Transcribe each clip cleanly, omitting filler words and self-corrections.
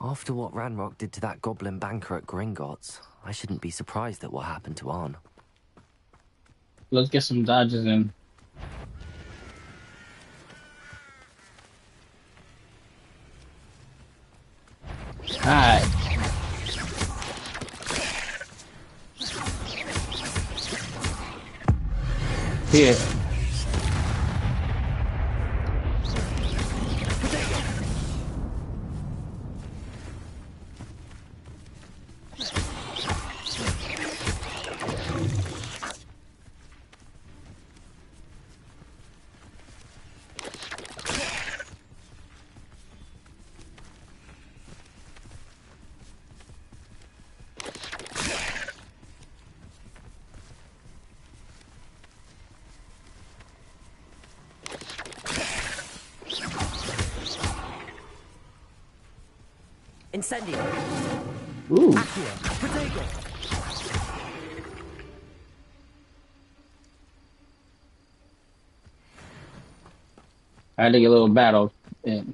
After what Ranrock did to that goblin banker at Gringotts, I shouldn't be surprised at what happened to Arn. Let's get some dodges in. Alright. Here. Incendio. Ooh. Accio. Protego. I had to get a little battle in.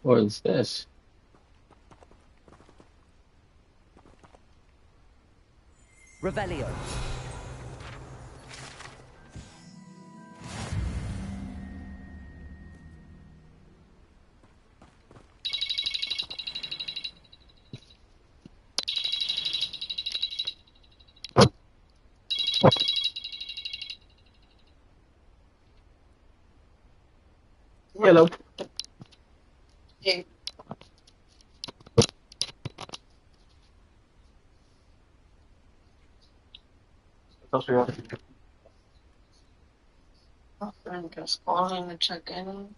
What is this? Revelio. Hello. Hey. My friend just calling to check in.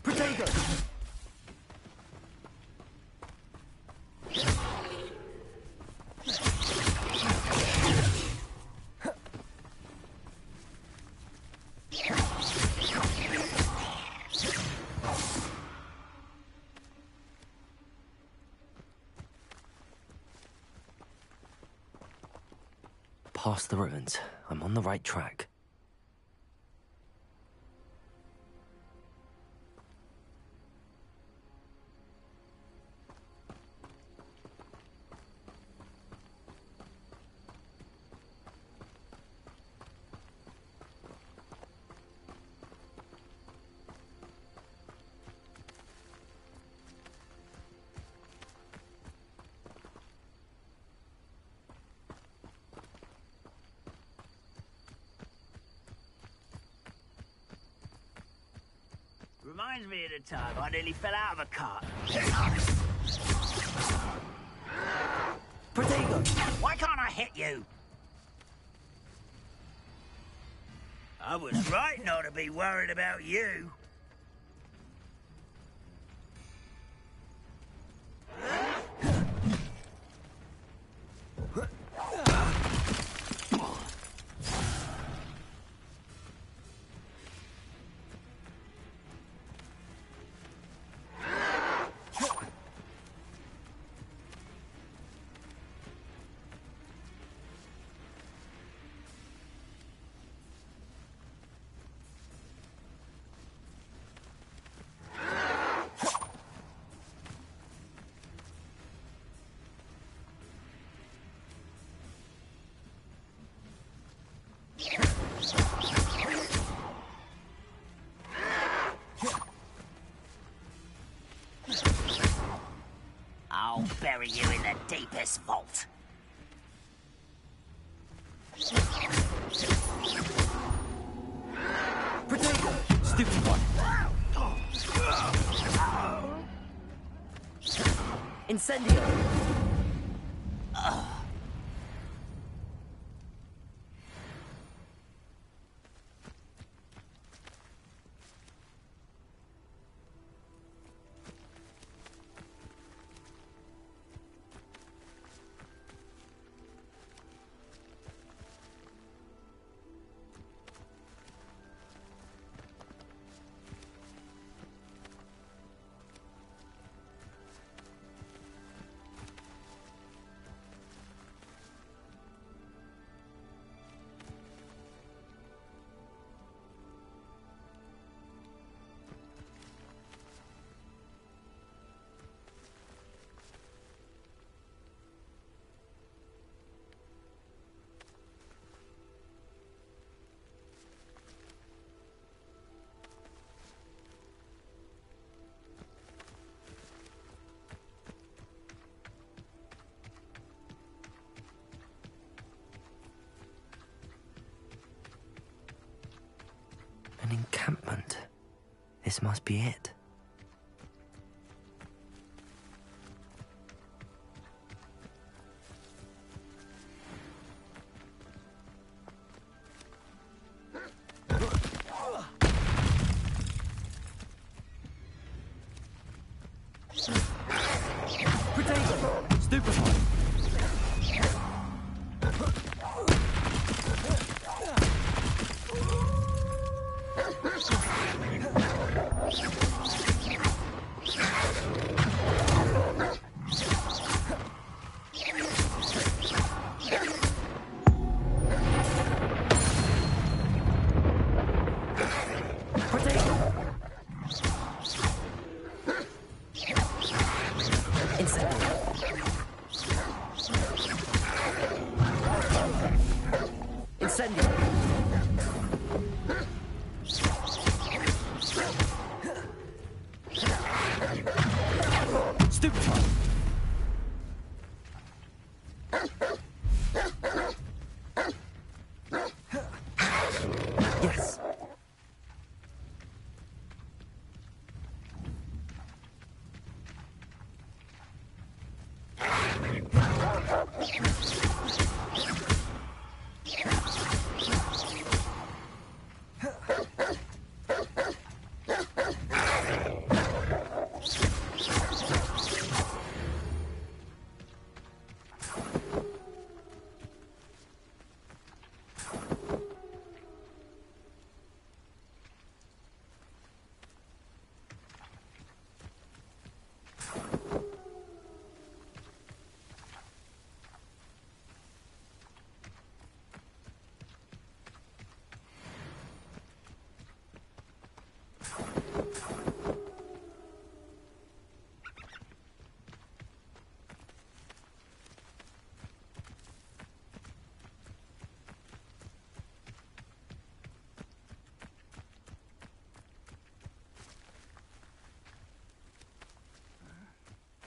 Protego. Past the ruins. I'm on the right track. Reminds me of the time I nearly fell out of a cart. Protego! Why can't I hit you? I was right not to be worried about you. I'll bury you in the deepest vault. Protego! Stupid one! Incendio! An encampment. This must be it. Protego! Stupid one!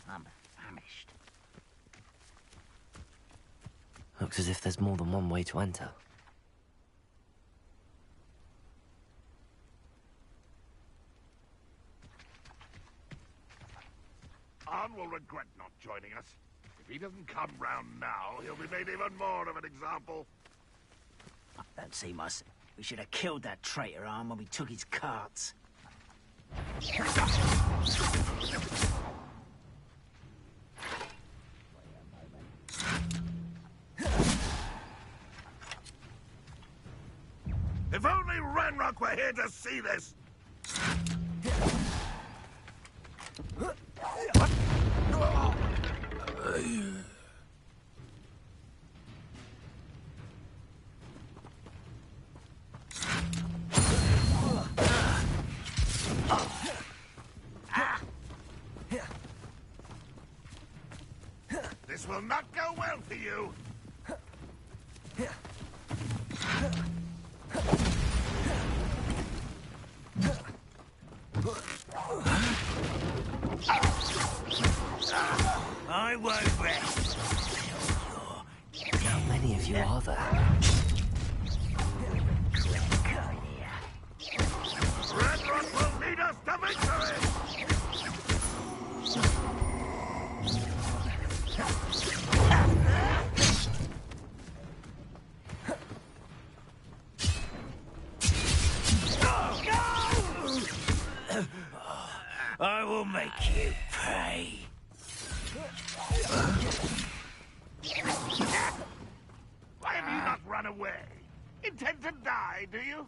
I'm famished. Looks as if there's more than one way to enter. regret not joining us. If he doesn't come round now, he'll be made even more of an example. Don't seem us. We should have killed that traitor arm when we took his carts. If only Ranrock were here to see this! This will not go well for you. I won't rest. How many of you are there? Ranrock will lead us to victory! I will make you pay. Why have you not run away? Intend to die, do you?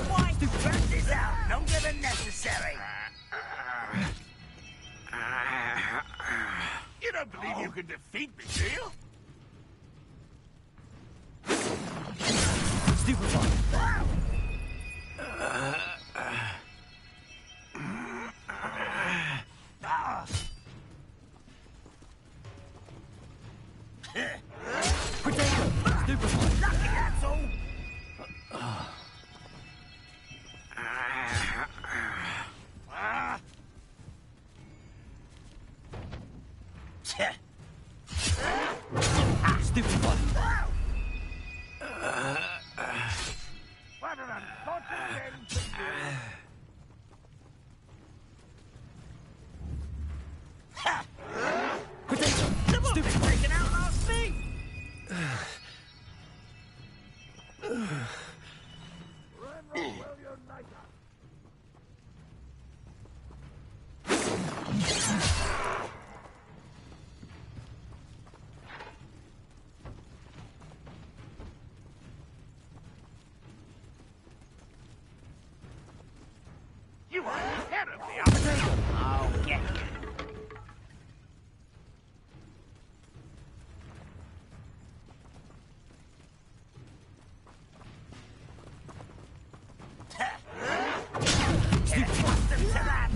Why do this out longer than necessary? You don't believe you can defeat me, do you? Stupid one. Potato! Stupid one. Lucky, that's all. Stupid one. What an unfortunate end to you. Potato! Come on, stupid taken out last thing. Ranrock will unite us. You are terribly upset. I'll get you. Get accustomed to that.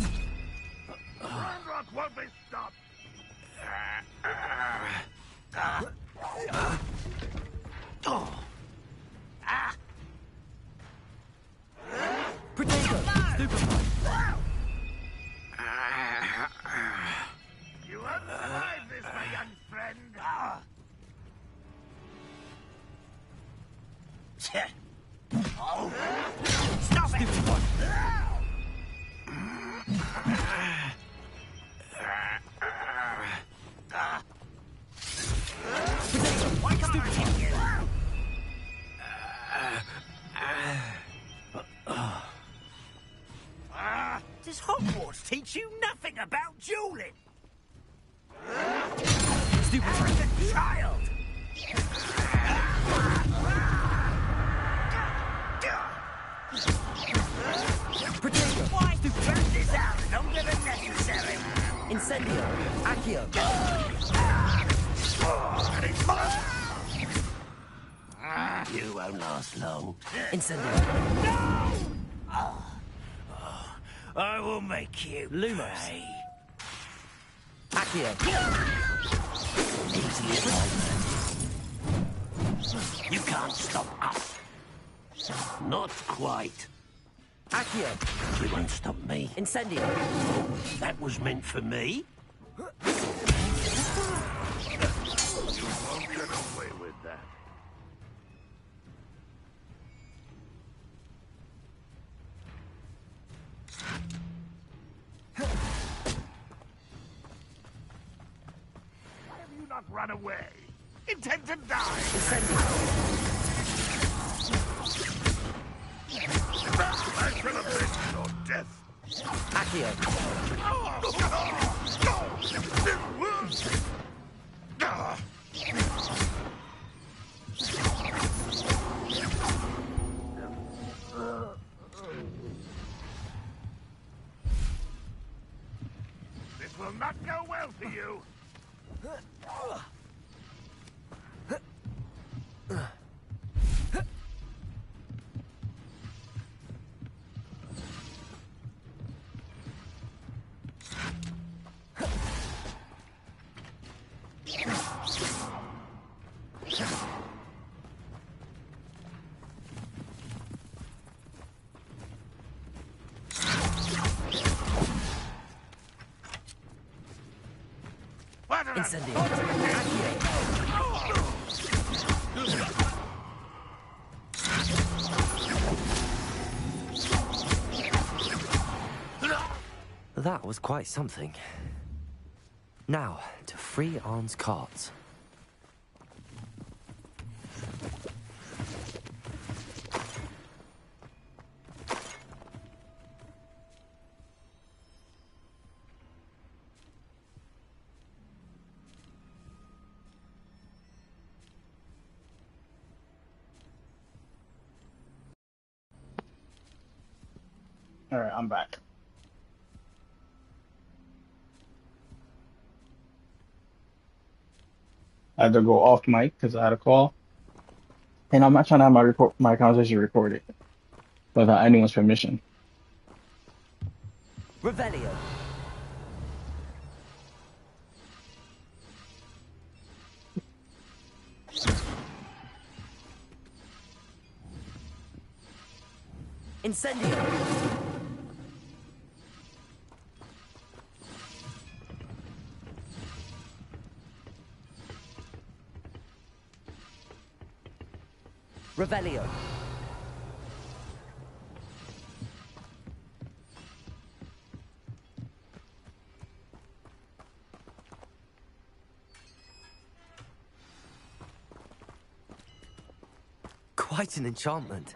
Ranrock won't be stopped. Potato! Stupid one. You won't survive this, my young friend. Stop it. Stupid one. Why can't I hit you? Does Hogwarts teach you nothing about dueling? Stupid one. Arrogant child! Potato! Why do burn this out longer than necessary? Incendio! Accio! You won't last long. Incendio! I will make you Lumos. pay. Accio! Easy as pie. You can't stop us. Not quite. Accio! You won't stop me. Incendio! That was meant for me. You won't get away with that. run away. Intend to die. I shall avenge your death. Accio. This will not go well for you. Incendio. That was quite something. Now, to free Arn's carts. All right, I'm back. I had to go off mic because I had a call, and I'm not trying to have my conversation recorded without anyone's permission. Revelio. Incendio. Revelio. Quite an enchantment.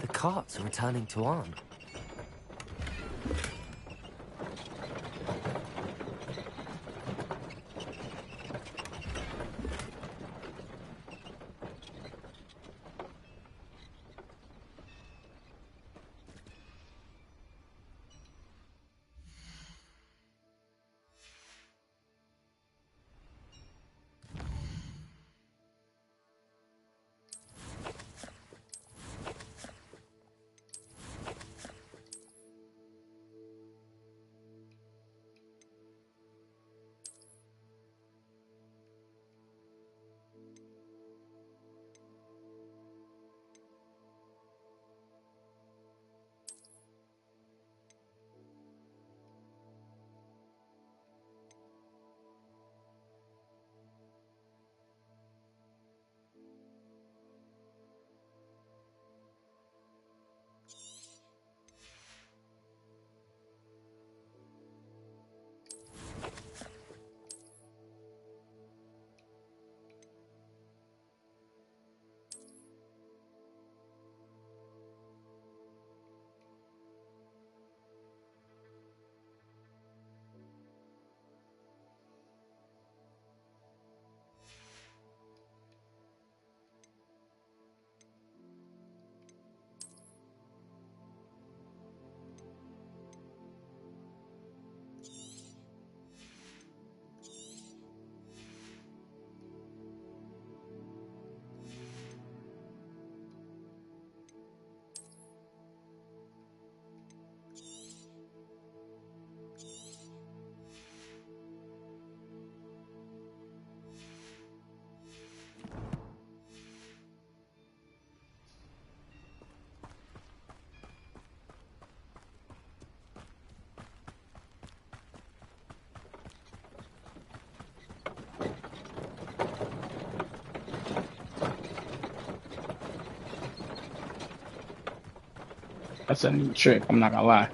The carts are returning to Arn. That's a new trick. I'm not gonna lie.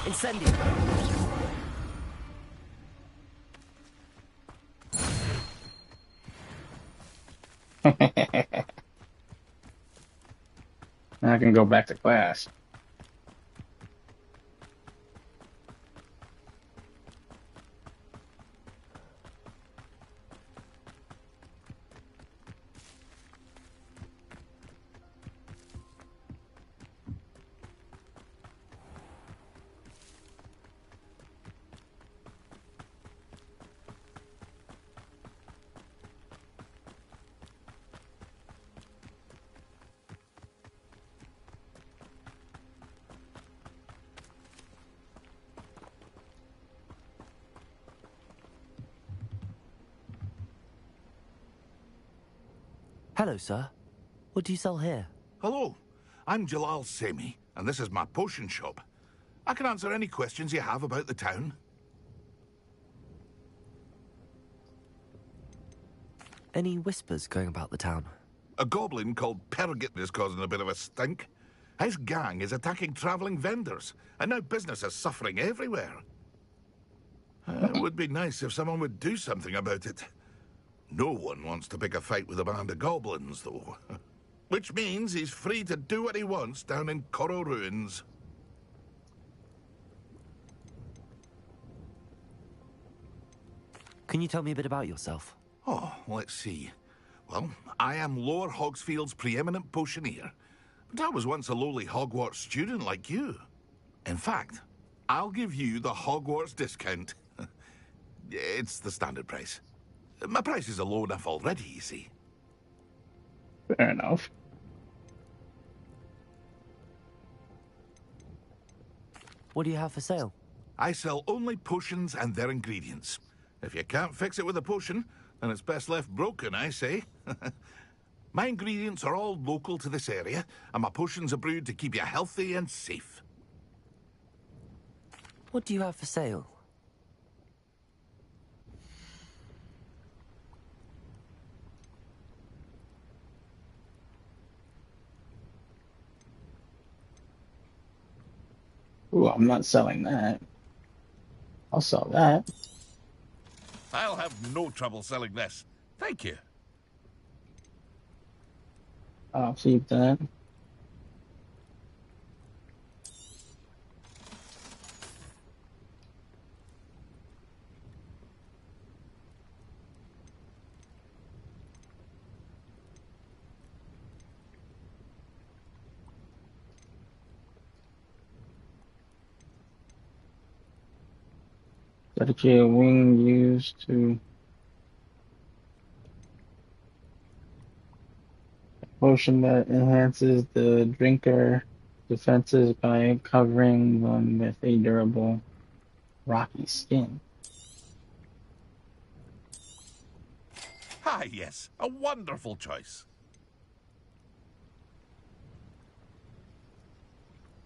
Incendio. Now I can go back to class. Hello, sir. What do you sell here? Hello, I'm Jalal Semi, and this is my potion shop. I can answer any questions you have about the town. Any whispers going about the town? A goblin called Pergit is causing a bit of a stink. His gang is attacking travelling vendors, and now business is suffering everywhere. It would be nice if someone would do something about it. No one wants to pick a fight with a band of goblins, though. Which means he's free to do what he wants down in Coral Ruins. Can you tell me a bit about yourself? Oh, let's see. Well, I am Lower Hogsfield's preeminent potioneer, but I was once a lowly Hogwarts student like you. In fact, I'll give you the Hogwarts discount. It's the standard price. My prices are low enough already, you see. Fair enough. What do you have for sale? I sell only potions and their ingredients. If you can't fix it with a potion, then it's best left broken, I say. My ingredients are all local to this area, and my potions are brewed to keep you healthy and safe. What do you have for sale? Ooh, I'm not selling that. I'll sell that. I'll have no trouble selling this. Thank you. I'll keep that. Dedicated wing used to potion that enhances the drinker defenses by covering them with a durable rocky skin. Ah, yes. A wonderful choice.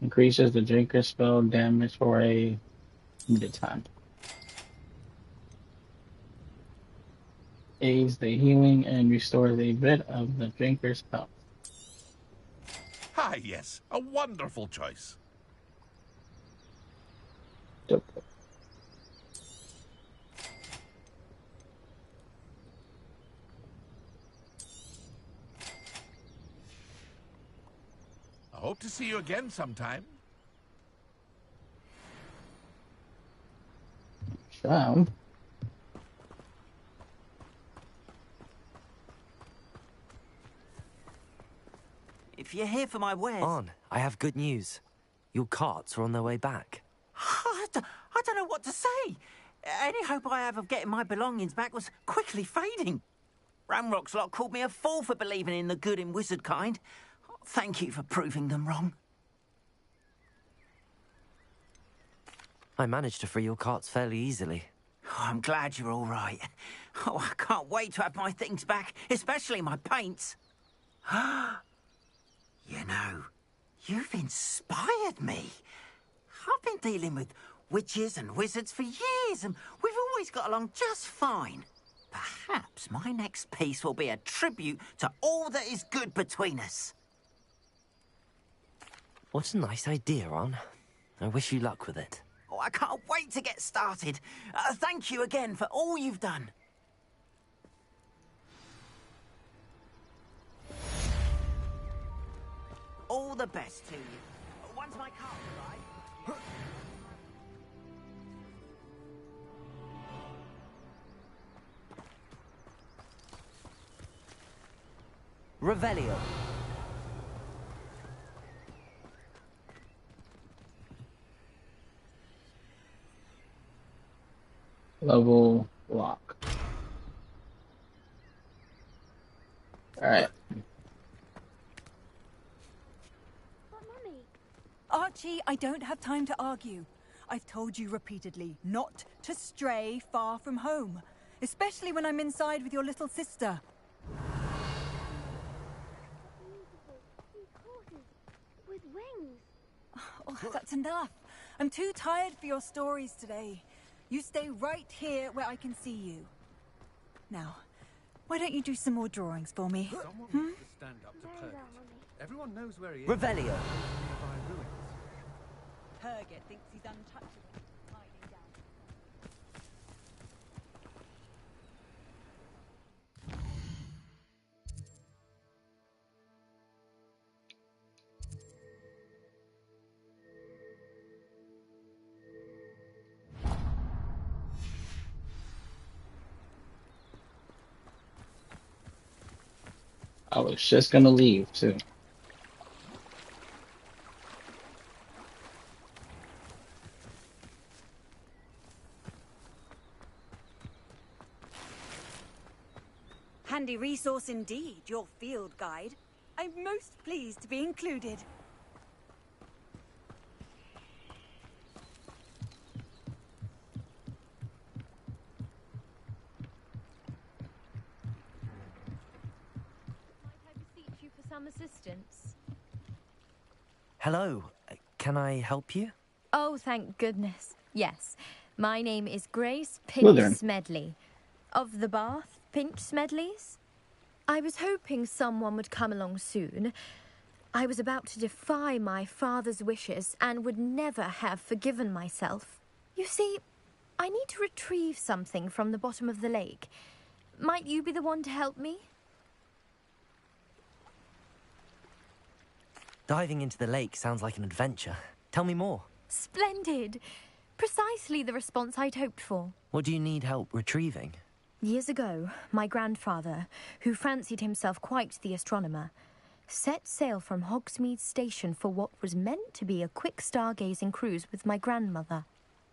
Increases the drinker spell damage for a limited time. Aids the healing and restores a bit of the drinker's health. Ah, yes. A wonderful choice. Dope. I hope to see you again sometime. Found. If you're here for my wares... On, I have good news. Your carts are on their way back. I don't know what to say. Any hope I have of getting my belongings back was quickly fading. Ramrock's lot called me a fool for believing in the good in wizard kind. Thank you for proving them wrong. I managed to free your carts fairly easily. Oh, I'm glad you're all right. Oh, I can't wait to have my things back, especially my paints. You know, you've inspired me. I've been dealing with witches and wizards for years, and we've always got along just fine. Perhaps my next piece will be a tribute to all that is good between us. What a nice idea, Ron. I wish you luck with it. Oh, I can't wait to get started. Thank you again for all you've done. All the best to you. Once my car arrives... Revelio. Level lock. Alright. Archie, I don't have time to argue. I've told you repeatedly not to stray far from home, especially when I'm inside with your little sister. With wings. Oh, that's enough. I'm too tired for your stories today. You stay right here where I can see you. Now, why don't you do some more drawings for me? Someone needs to stand up to Purgit. Everyone knows where he is. Revelio. Nearby ruins. Purgit thinks he's untouchable, hiding down. I was just gonna leave too. Handy resource indeed, your field guide. I'm most pleased to be included. Might I beseech you for some assistance? Hello. Can I help you? Oh, thank goodness. Yes. My name is Grace Slytherin. Smedley. Of the Bath Smedleys. I was hoping someone would come along soon. I was about to defy my father's wishes and would never have forgiven myself. You see, I need to retrieve something from the bottom of the lake. Might you be the one to help me? Diving into the lake sounds like an adventure. Tell me more. Splendid. Precisely the response I'd hoped for. What do you need help retrieving? Years ago, my grandfather, who fancied himself quite the astronomer, set sail from Hogsmeade Station for what was meant to be a quick stargazing cruise with my grandmother.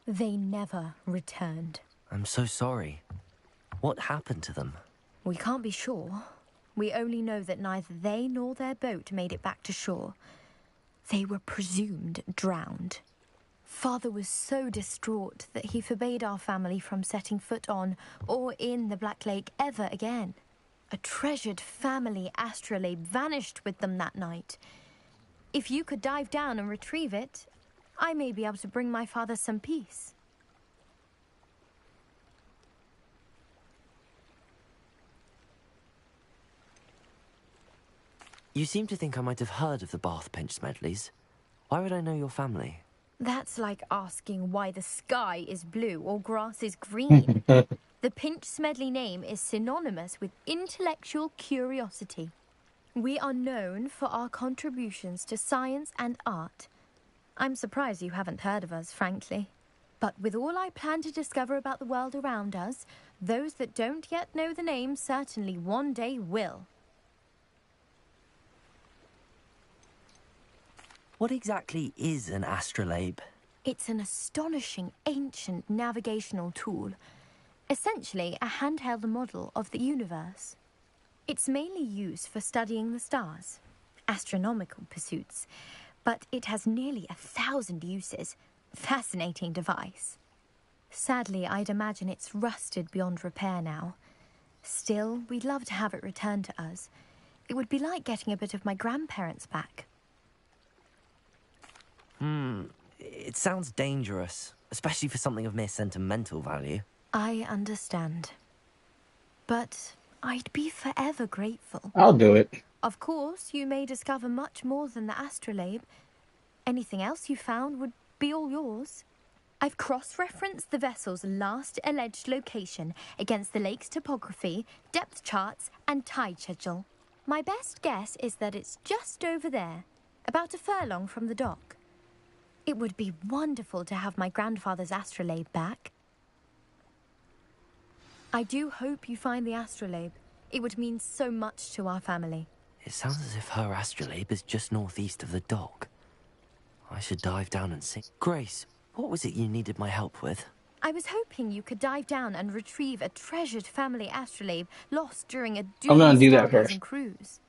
They never returned. I'm so sorry. What happened to them? We can't be sure. We only know that neither they nor their boat made it back to shore. They were presumed drowned. Father was so distraught that he forbade our family from setting foot on or in the Black Lake ever again. A treasured family astrolabe vanished with them that night. If you could dive down and retrieve it, I may be able to bring my father some peace. You seem to think I might have heard of the Bath Smedleys. Why would I know your family? That's like asking why the sky is blue or grass is green. The Smedley name is synonymous with intellectual curiosity. We are known for our contributions to science and art. I'm surprised you haven't heard of us, frankly. But with all I plan to discover about the world around us, those that don't yet know the name certainly one day will. What exactly is an astrolabe? It's an astonishing ancient navigational tool. Essentially, a handheld model of the universe. It's mainly used for studying the stars, astronomical pursuits, but it has nearly 1,000 uses, Fascinating device. Sadly, I'd imagine it's rusted beyond repair now. Still, we'd love to have it returned to us. It would be like getting a bit of my grandparents back. It sounds dangerous, especially for something of mere sentimental value. I understand. But I'd be forever grateful. I'll do it. Of course, you may discover much more than the astrolabe. Anything else you found would be all yours. I've cross-referenced the vessel's last alleged location against the lake's topography, depth charts, and tide schedule. My best guess is that it's just over there, about a furlong from the dock. It would be wonderful to have my grandfather's astrolabe back. I do hope you find the astrolabe. It would mean so much to our family. It sounds as if her astrolabe is just northeast of the dock. I should dive down and see. Grace, what was it you needed my help with? I was hoping you could dive down and retrieve a treasured family astrolabe lost during a I'm gonna do that stargazing first. cruise.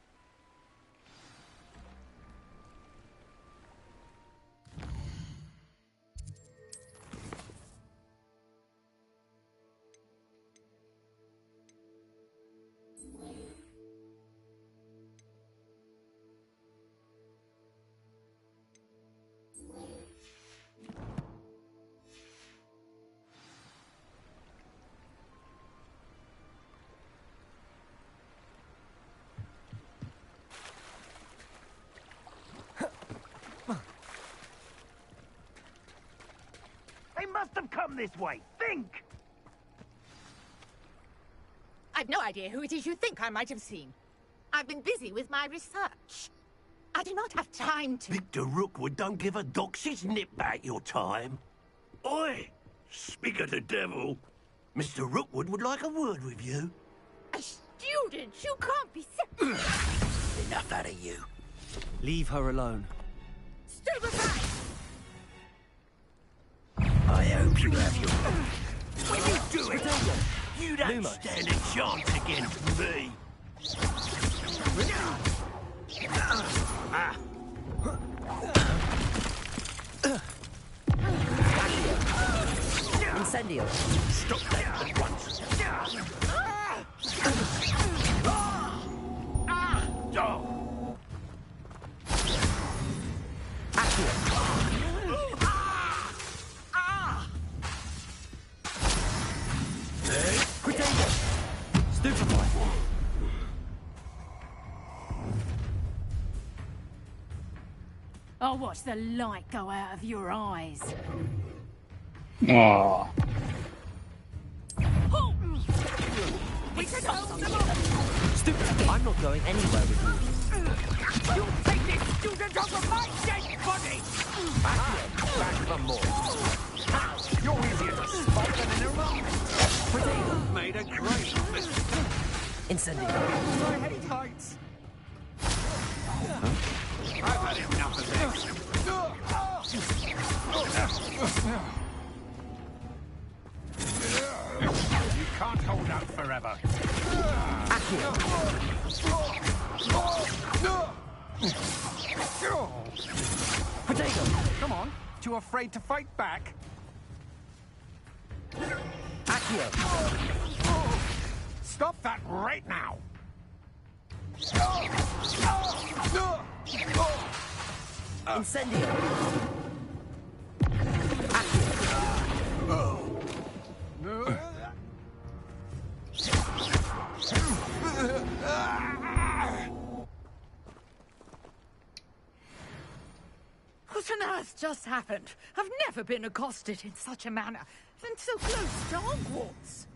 They must have come this way. Think! I've no idea who it is you think I might have seen. I've been busy with my research. I do not have time to... Victor Rookwood don't give a doxy's nip back your time. Oi! Speak of the devil. Mr. Rookwood would like a word with you. A student? You can't be... Enough out of you. Leave her alone. Stupefy! I hope you have your... When you do it, you don't Lumos. stand a chance against me. Incendio. Stop that at once. Oh. Stupefy. I'll watch the light go out of your eyes. Aww. We should hold them up! Stupefy. I'm not going anywhere with you. You take this student off of my dead body! Back for more. You're easier to spot than an aroma. Made a great mistake. Incendio. I hate heights. I've had enough of this. You can't hold out forever. Potato. Come on. Too afraid to fight back? Accio. Stop that right now! Incendio. What on earth just happened? I've never been accosted in such a manner, and so close to Hogwarts.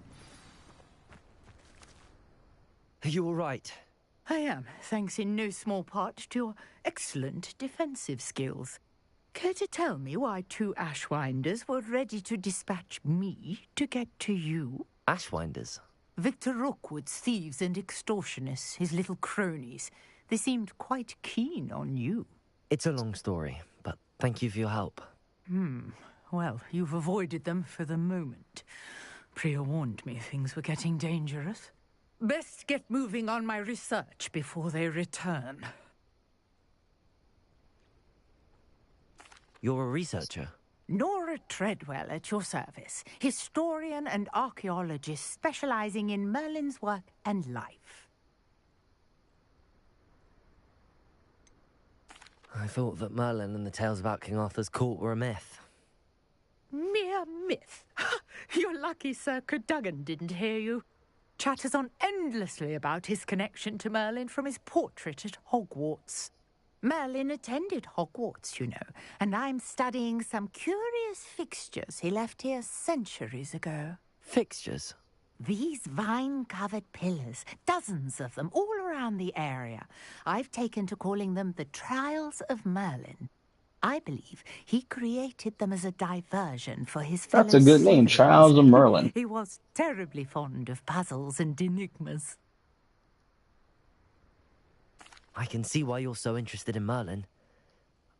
Are you all right? I am, thanks in no small part to your excellent defensive skills. Care to tell me why two Ashwinders were ready to dispatch me to get to you? Ashwinders. Victor Rookwood's thieves and extortionists, his little cronies. They seemed quite keen on you. It's a long story, but thank you for your help. Well, you've avoided them for the moment. Priya warned me things were getting dangerous. Best get moving on my research before they return. You're a researcher? Nora Treadwell at your service, historian and archaeologist specializing in Merlin's work and life. I thought that Merlin and the tales about King Arthur's court were a myth. Mere myth. You're lucky Sir Cadogan didn't hear you. Chatters on endlessly about his connection to Merlin from his portrait at Hogwarts. Merlin attended Hogwarts, you know, and I'm studying some curious fixtures he left here centuries ago. Fixtures? These vine-covered pillars, dozens of them, all around the area. I've taken to calling them the Trials of Merlin. I believe he created them as a diversion for his fellow That's a good name, citizens. Trials of Merlin. He was terribly fond of puzzles and enigmas. I can see why you're so interested in Merlin.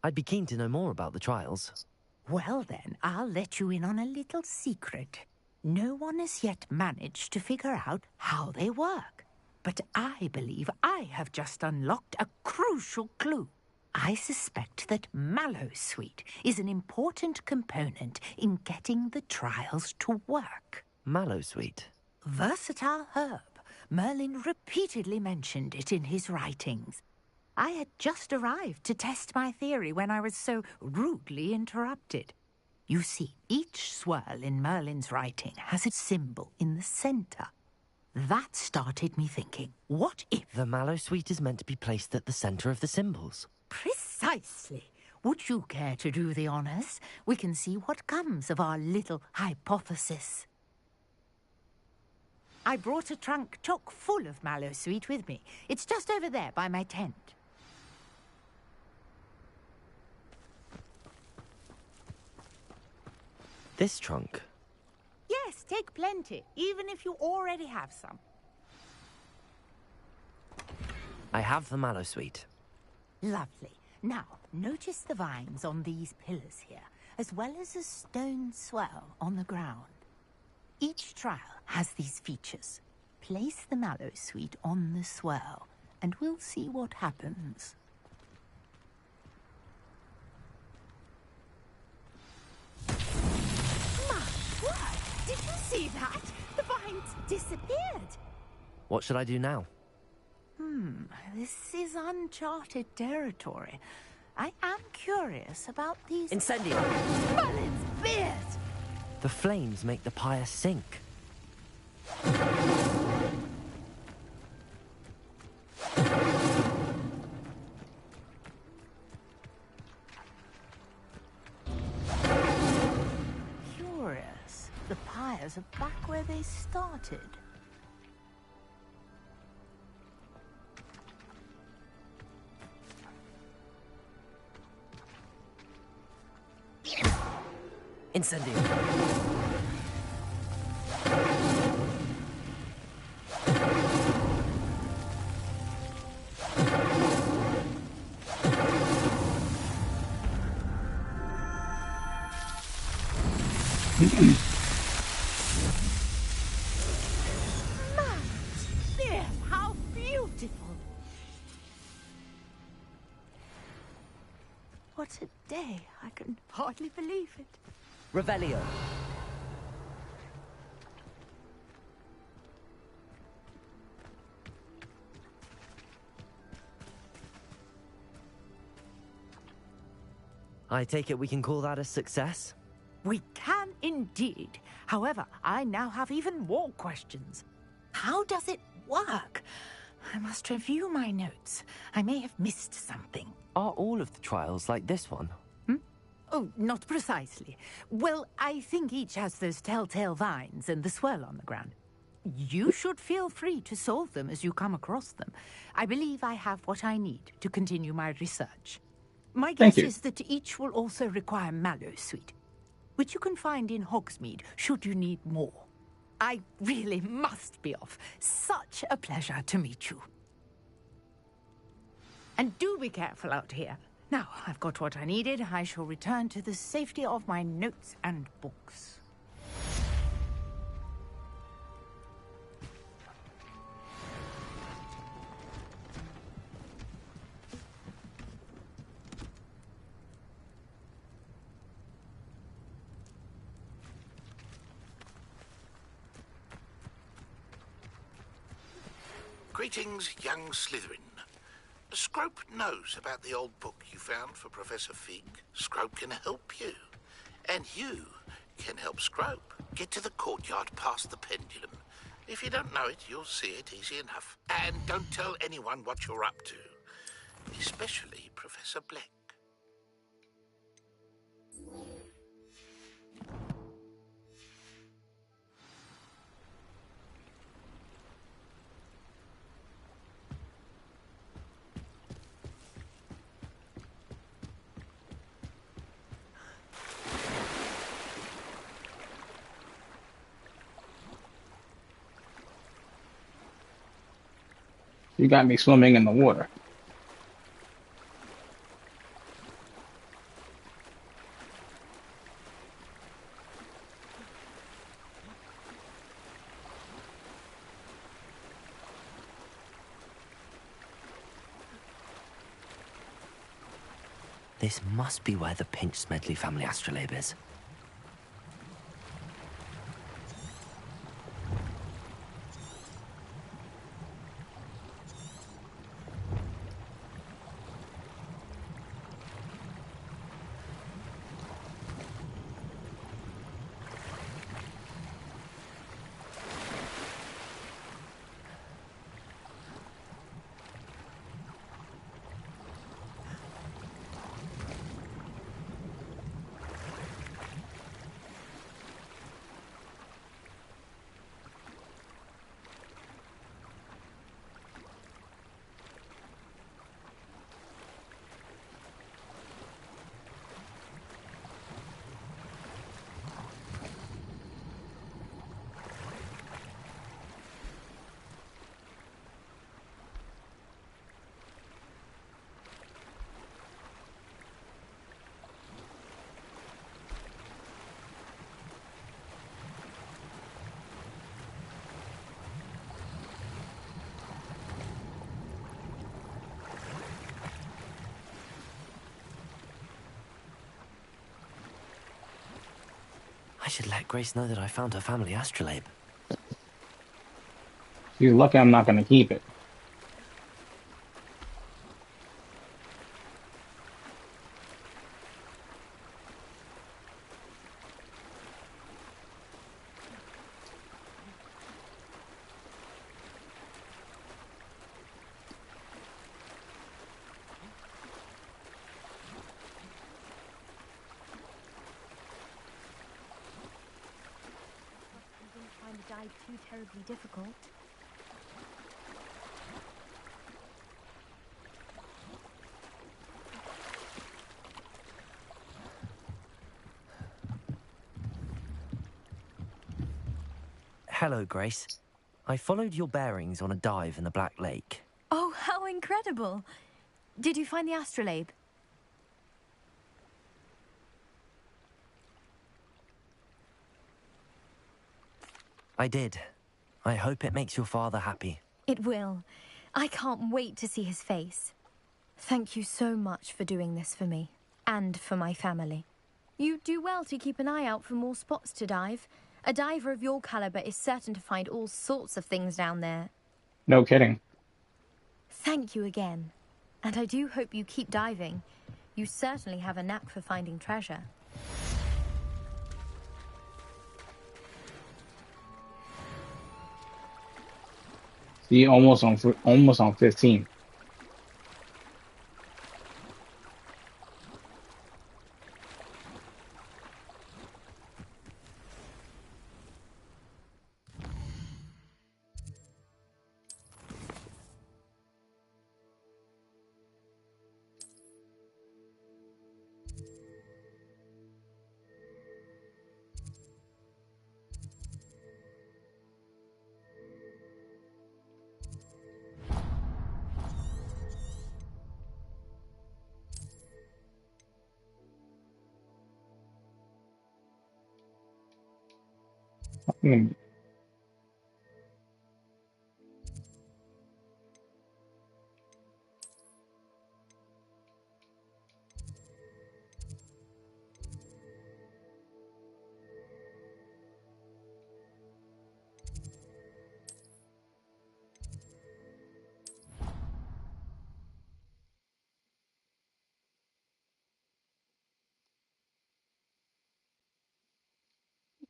I'd be keen to know more about the trials. Well then, I'll let you in on a little secret. No one has yet managed to figure out how they work. But I believe I have just unlocked a crucial clue. I suspect that Mallowsweet is an important component in getting the trials to work. Mallowsweet? Versatile herb. Merlin repeatedly mentioned it in his writings. I had just arrived to test my theory when I was so rudely interrupted. You see, each swirl in Merlin's writing has a symbol in the center. That started me thinking, what if... The Mallowsweet is meant to be placed at the center of the symbols. Precisely. Would you care to do the honors? We can see what comes of our little hypothesis. I brought a trunk chock full of Mallowsweet with me. It's just over there by my tent. This trunk? Yes, take plenty, even if you already have some. I have the Mallowsweet. Lovely. Now, notice the vines on these pillars here, as well as a stone swell on the ground. Each trial has these features. Place the Mallowsweet on the swell, and we'll see what happens. My word! Did you see that? The vines disappeared. What should I do now? This is uncharted territory. I am curious about these... Incendio! Merlin's beard! The flames make the pyre sink. Curious. The pyres are back where they started. Incendio! There, how beautiful! What a day! I can hardly believe it. Revelio! I take it we can call that a success? We can indeed. However, I now have even more questions. How does it work? I must review my notes. I may have missed something. Are all of the trials like this one? Oh, not precisely. Well, I think each has those telltale vines and the swirl on the ground. You should feel free to solve them as you come across them. I believe I have what I need to continue my research. My guess is that each will also require Mallowsweet, which you can find in Hogsmeade should you need more. I really must be off. Such a pleasure to meet you. And do be careful out here. Now, I've got what I needed. I shall return to the safety of my notes and books. Greetings, young Slytherin. Scrope knows about the old book you found for Professor Fig. Scrope can help you. And you can help Scrope. Get to the courtyard past the pendulum. If you don't know it, you'll see it easy enough. And don't tell anyone what you're up to. Especially Professor Black. You got me swimming in the water. This must be where the Pinch-Smedley family astrolabe is. I should let Grace know that I found her family astrolabe. You're lucky I'm not going to keep it. You didn't find the dive too terribly difficult. Hello, Grace. I followed your bearings on a dive in the Black Lake. Oh, how incredible! Did you find the astrolabe? I did. I hope it makes your father happy. It will. I can't wait to see his face. Thank you so much for doing this for me, and for my family. You do well to keep an eye out for more spots to dive. A diver of your caliber is certain to find all sorts of things down there. No kidding. Thank you again. And I do hope you keep diving. You certainly have a knack for finding treasure. See, almost on 15. Hmm.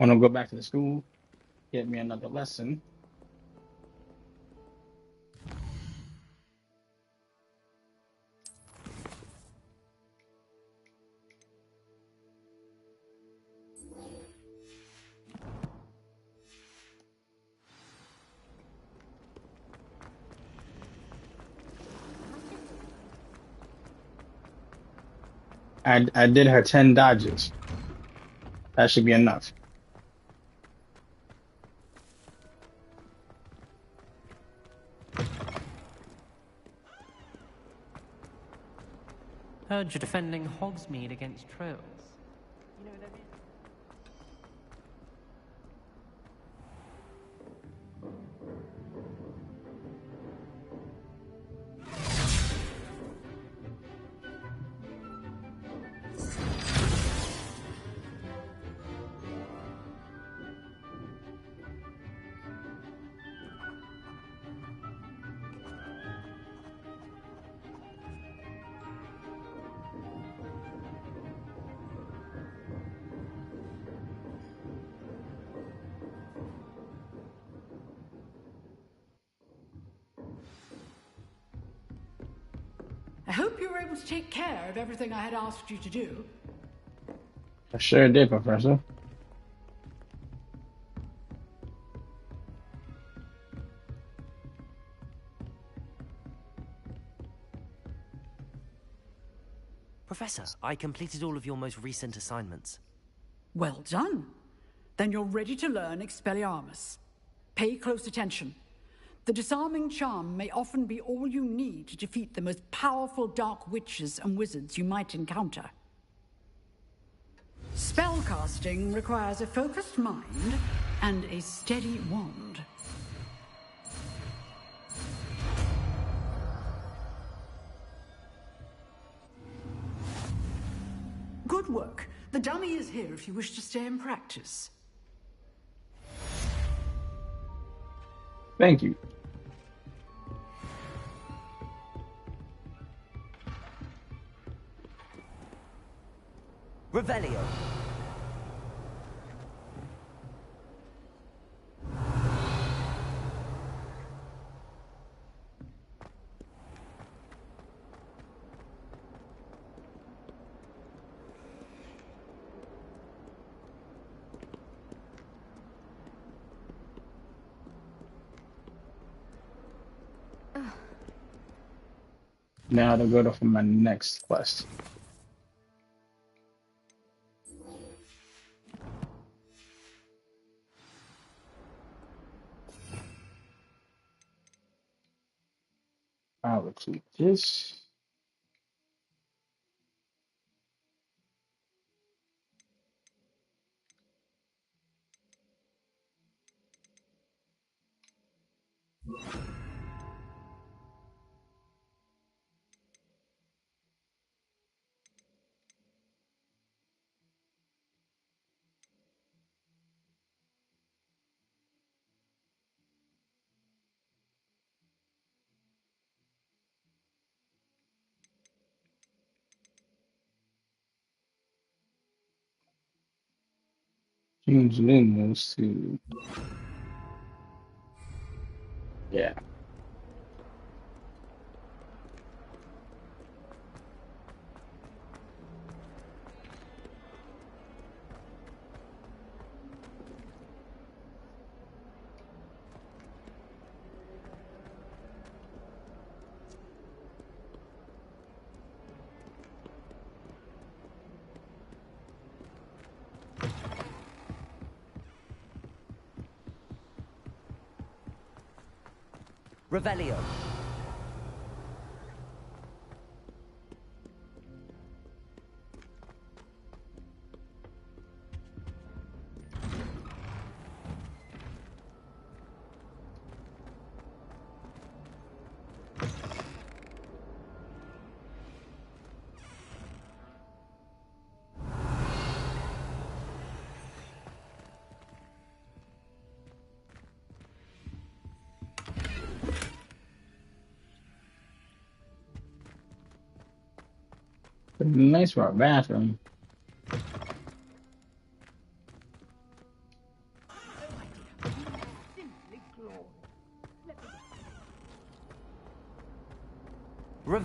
Want to go back to the school, get me another lesson. I did her 10 dodges. That should be enough. Heard you're defending Hogsmeade against trolls. You know what I mean? I hope you were able to take care of everything I had asked you to do. I sure did, Professor. Professor, I completed all of your most recent assignments. Well done. Then you're ready to learn Expelliarmus. Pay close attention. The disarming charm may often be all you need to defeat the most powerful dark witches and wizards you might encounter. Spellcasting requires a focused mind and a steady wand. Good work. The dummy is here if you wish to stay and practice. Thank you. Revelio. Now to go to for my next quest. I'll keep this. Change Lumos to, yeah. Revelio. Nice for our bathroom.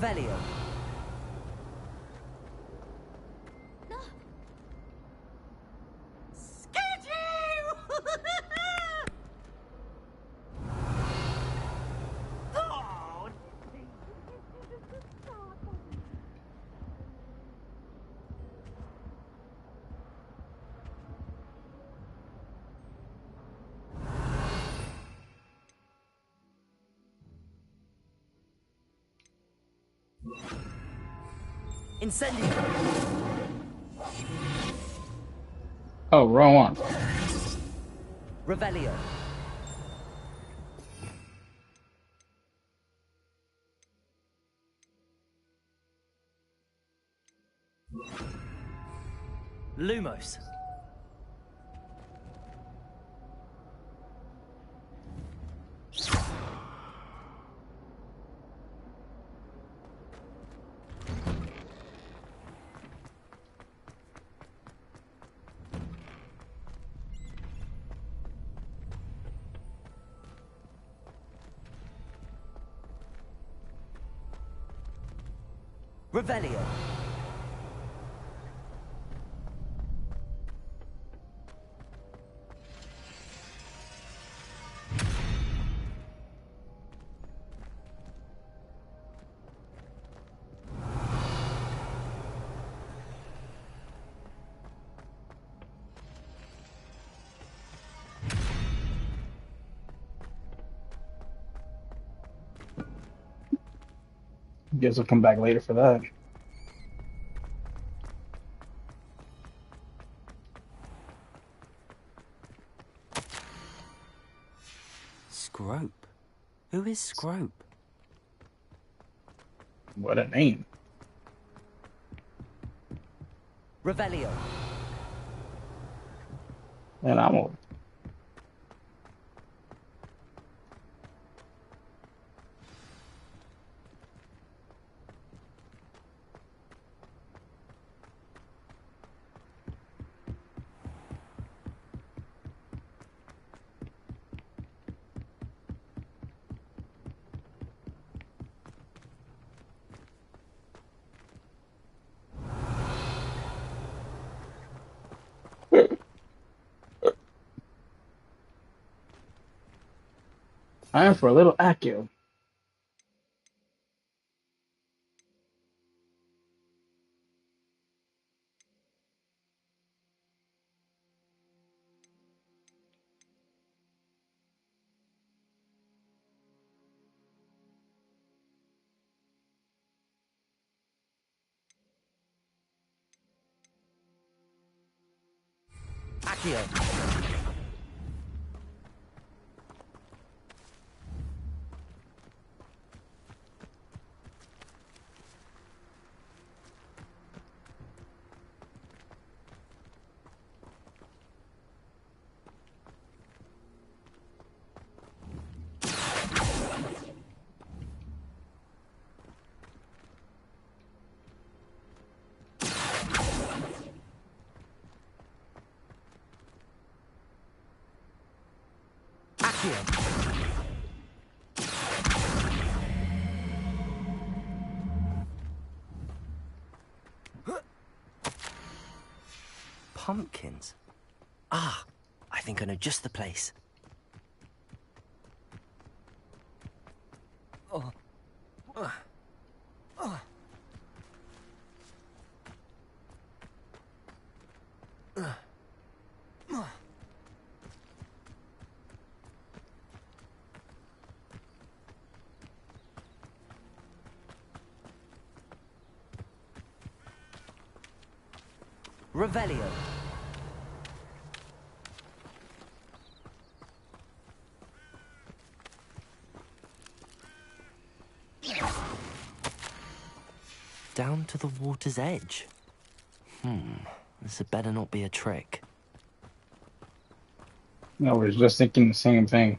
Revelio. Incendio. Oh, wrong one. Revelio. Lumos. Revelio. Guess I'll come back later for that. Scrope. Who is Scrope? What a name. Revelio. And I'm old. Time for a little Accio. Accio. Pumpkins. Ah, I think I know just the place. Oh. Revelio. Down to the water's edge. This had better not be a trick. I was just thinking the same thing.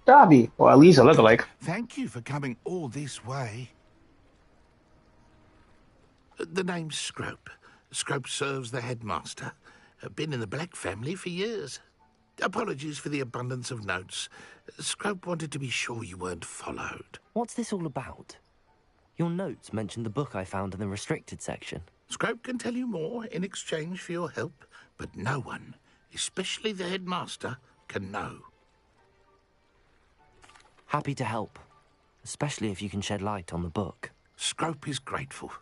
Dobby, or at least a lookalike. Thank you for coming all this way. The name's Scrope. Scrope serves the headmaster. Been in the Black family for years. Apologies for the abundance of notes. Scrope wanted to be sure you weren't followed. What's this all about? Your notes mentioned the book I found in the restricted section. Scrope can tell you more in exchange for your help, but no one, especially the headmaster, can know. Happy to help, especially if you can shed light on the book. Scrope is grateful.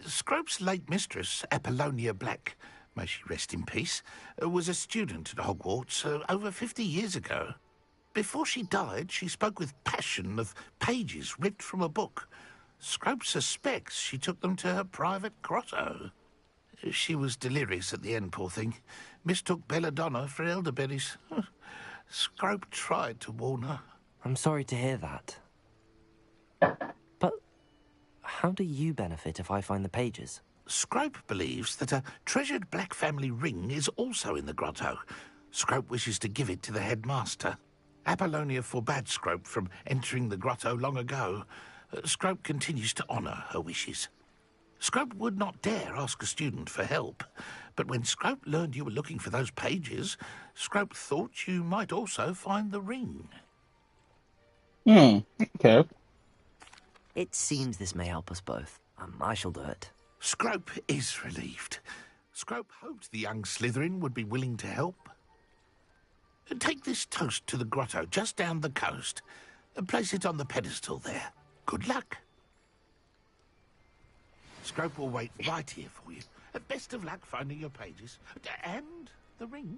Scrope's late mistress, Apollonia Black, may she rest in peace, was a student at Hogwarts over 50 years ago. Before she died, she spoke with passion of pages ripped from a book. Scrope suspects she took them to her private grotto. She was delirious at the end, poor thing. Mistook belladonna for elderberries. Scrope tried to warn her. I'm sorry to hear that. But how do you benefit if I find the pages? Scrope believes that a treasured Black family ring is also in the grotto. Scrope wishes to give it to the headmaster. Apollonia forbade Scrope from entering the grotto long ago. Scrope continues to honour her wishes. Scrope would not dare ask a student for help, but when Scrope learned you were looking for those pages, Scrope thought you might also find the ring. Okay. It seems this may help us both. I shall do it. Scrope is relieved. Scrope hoped the young Slytherin would be willing to help. Take this toast to the grotto just down the coast and place it on the pedestal there. Good luck. Scrope will wait right here for you. Best of luck finding your pages. And the ring.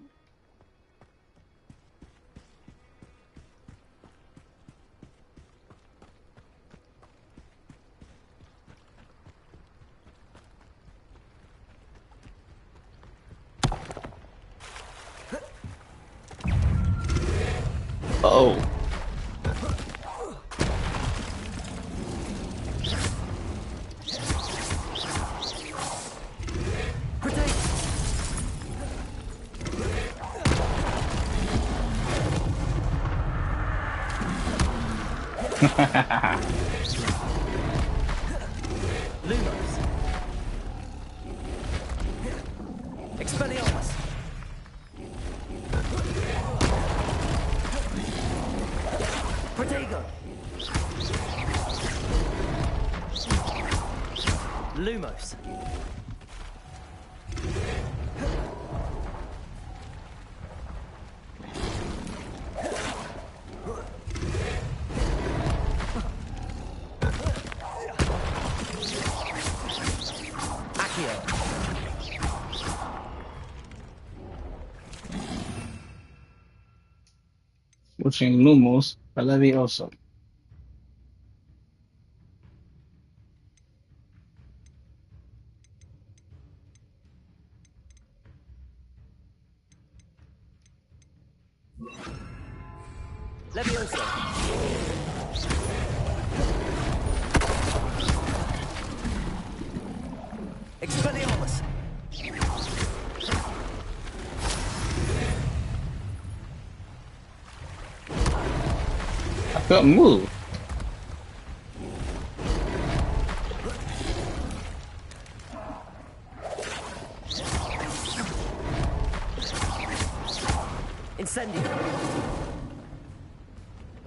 Oh. Lumos. Expelliarmus. Protego. Lumos. Switching Lumos, Levioso. Levioso. Expelliarmus. I couldn't move. Incendio.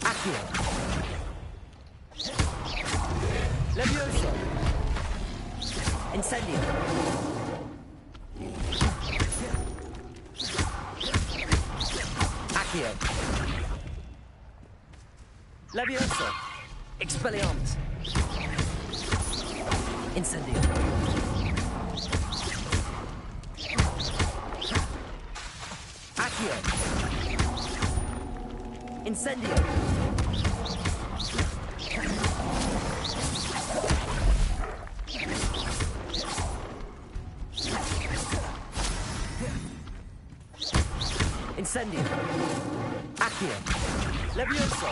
Accio. Levioso. Incendio. Accio. Levioso. Expelliarmus. Incendio. Accio. Incendio. Incendio. Accio. Levioso.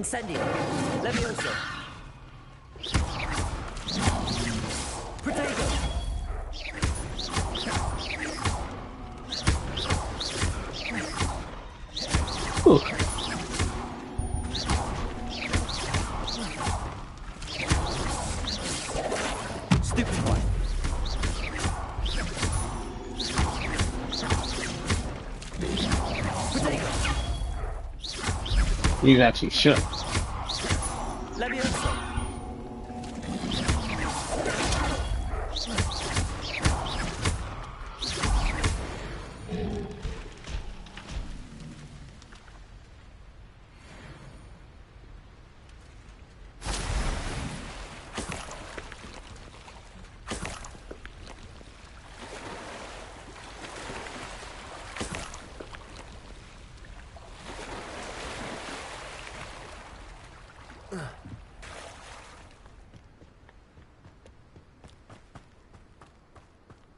Incendio! Levioso! Protego! Ooh. Stupefy! Protego! He's actually shook. Levioso!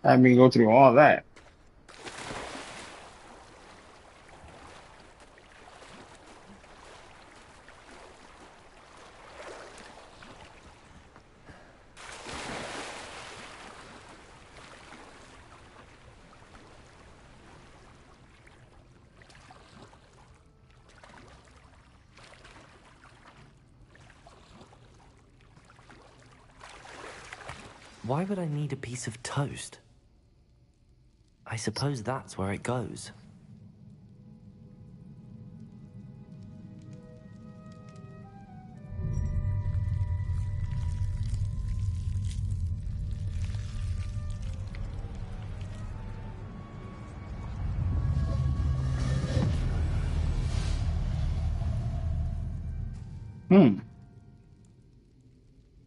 I mean, go through all that. Why would I need a piece of toast? I suppose that's where it goes.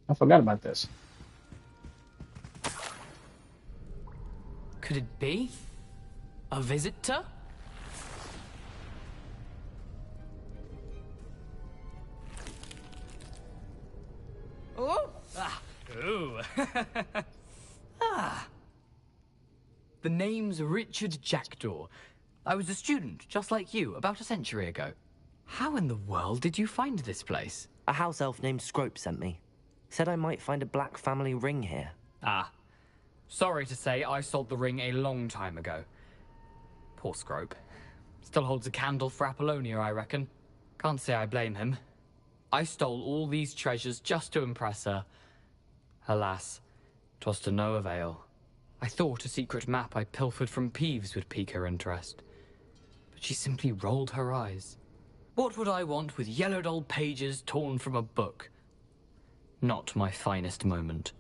I forgot about this. Could it be? A visitor? Oh! Ah! Ooh! Ah! The name's Richard Jackdaw. I was a student, just like you, about a century ago. How in the world did you find this place? A house elf named Scrope sent me. Said I might find a black family ring here. Ah. Sorry to say, I sold the ring a long time ago. Poor Scrope. Still holds a candle for Apollonia, I reckon. Can't say I blame him. I stole all these treasures just to impress her. Alas, 'twas to no avail. I thought a secret map I pilfered from Peeves would pique her interest. But she simply rolled her eyes. What would I want with yellowed old pages torn from a book? Not my finest moment.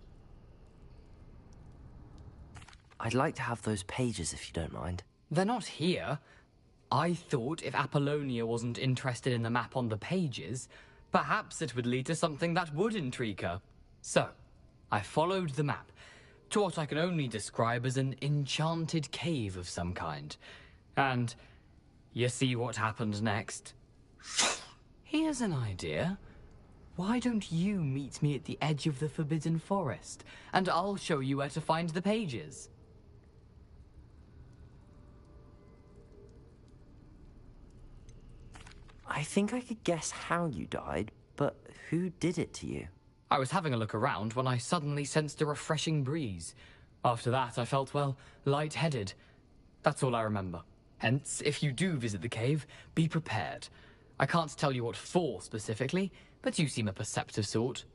I'd like to have those pages if you don't mind. They're not here. I thought if Apollonia wasn't interested in the map on the pages, perhaps it would lead to something that would intrigue her. So, I followed the map to what I can only describe as an enchanted cave of some kind. And you see what happened next? Here's an idea. Why don't you meet me at the edge of the Forbidden Forest, and I'll show you where to find the pages. I think I could guess how you died, but who did it to you? I was having a look around when I suddenly sensed a refreshing breeze. After that, I felt, well, lightheaded. That's all I remember. Hence, if you do visit the cave, be prepared. I can't tell you what for specifically, but you seem a perceptive sort.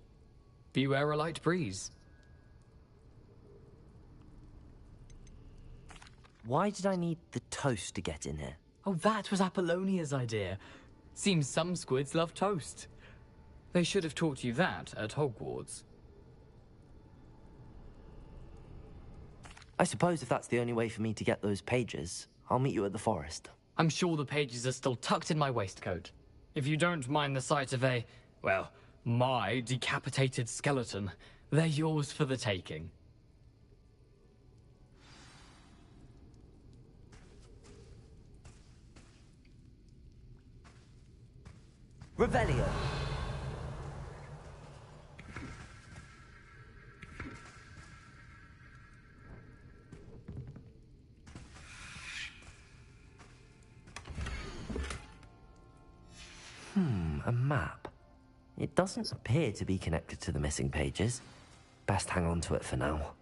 Beware a light breeze. Why did I need the toast to get in here? Oh, that was Apollonia's idea. Seems some squids love toast. They should have taught you that at Hogwarts. I suppose if that's the only way for me to get those pages, I'll meet you at the forest. I'm sure the pages are still tucked in my waistcoat. If you don't mind the sight of a, well, my decapitated skeleton, they're yours for the taking. Revelio. A map. It doesn't appear to be connected to the missing pages. Best hang on to it for now.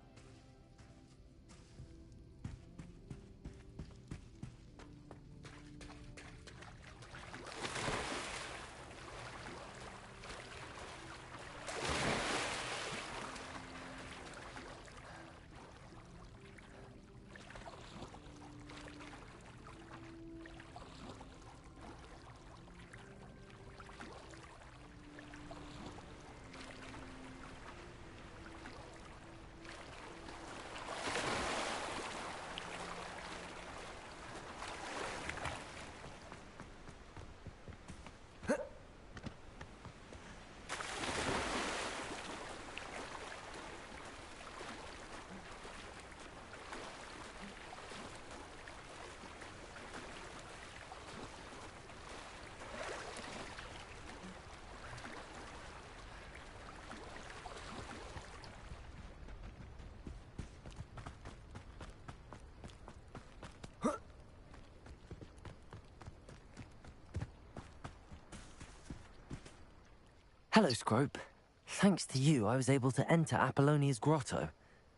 Hello, Scrope. Thanks to you, I was able to enter Apollonia's grotto.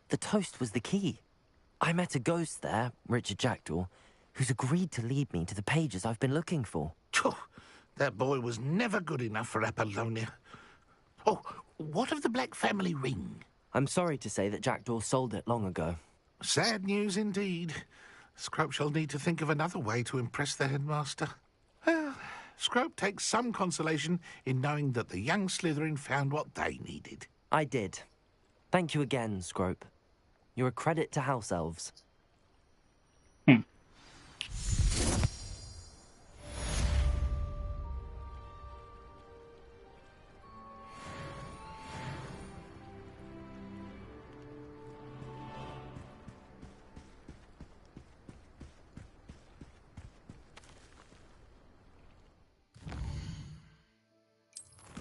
The toast was the key. I met a ghost there, Richard Jackdaw, who's agreed to lead me to the pages I've been looking for. That boy was never good enough for Apollonia. Oh, what of the Black family ring? I'm sorry to say that Jackdaw sold it long ago. Sad news indeed. Scrope shall need to think of another way to impress the headmaster. Well, Scrope takes some consolation in knowing that the young Slytherin found what they needed. I did. Thank you again, Scrope. You're a credit to House Elves.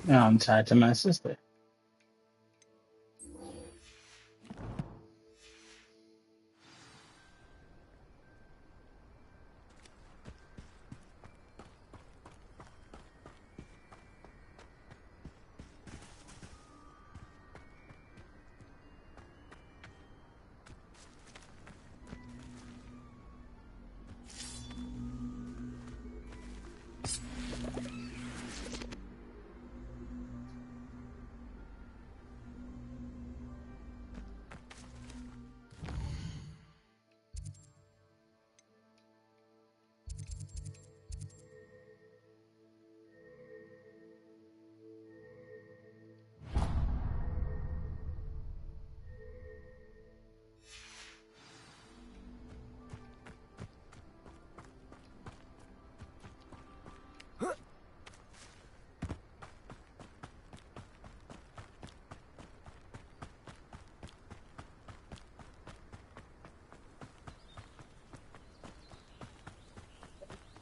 Now I'm tied to my sister.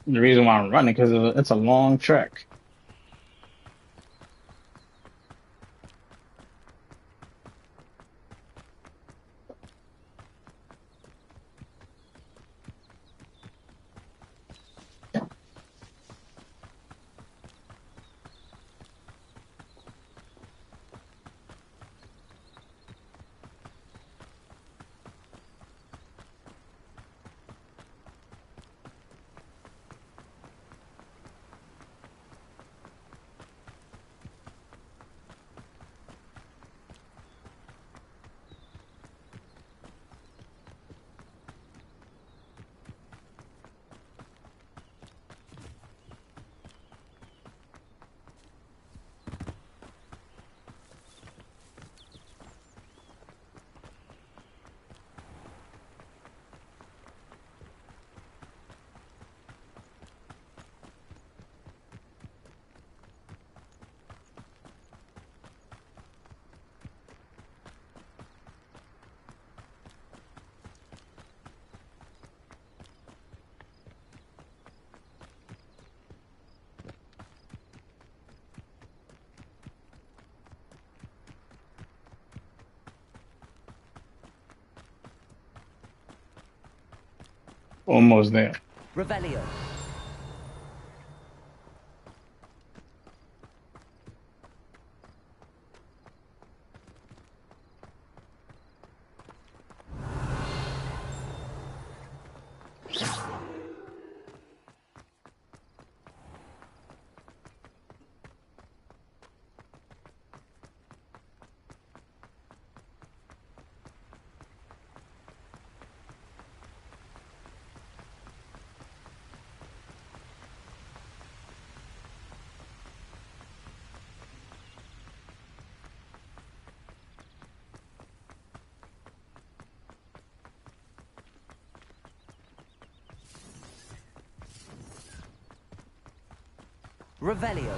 The reason why I'm running because it's a long trek. Almost there. Revelio. Revelio.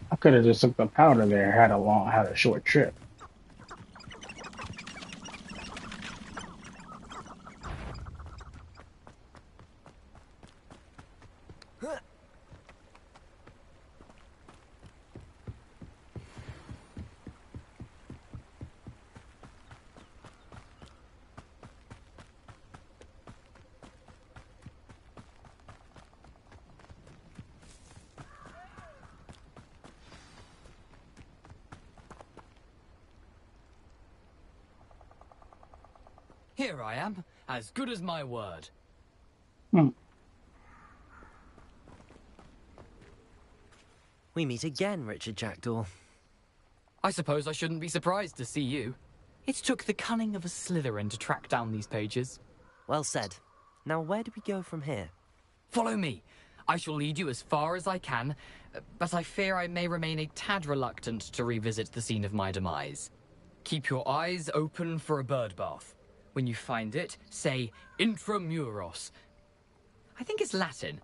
I could have just took the powder there, had a short trip. Here I am, as good as my word. We meet again, Richard Jackdaw. I suppose I shouldn't be surprised to see you. It took the cunning of a Slytherin to track down these pages. Well said. Now where do we go from here? Follow me. I shall lead you as far as I can, but I fear I may remain a tad reluctant to revisit the scene of my demise. Keep your eyes open for a bird bath. When you find it, say intramuros. I think it's Latin.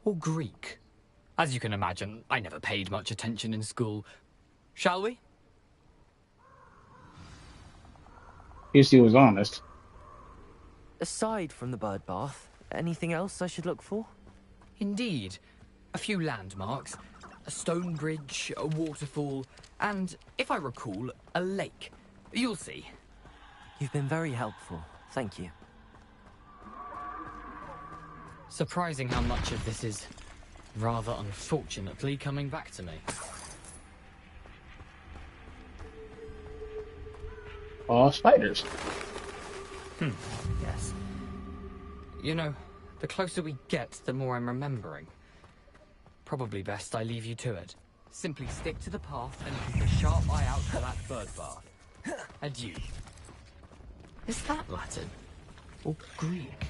Or Greek. As you can imagine, I never paid much attention in school. Shall we? At least he was honest. Aside from the bird bath, anything else I should look for? Indeed. A few landmarks. A stone bridge, a waterfall, and, if I recall, a lake. You'll see. You've been very helpful. Thank you. Surprising how much of this is, rather unfortunately, coming back to me. All spiders. Yes. You know, the closer we get, the more I'm remembering. Probably best I leave you to it. Simply stick to the path and keep a sharp eye out for that bird bath. Adieu. Is that Latin? Or Greek?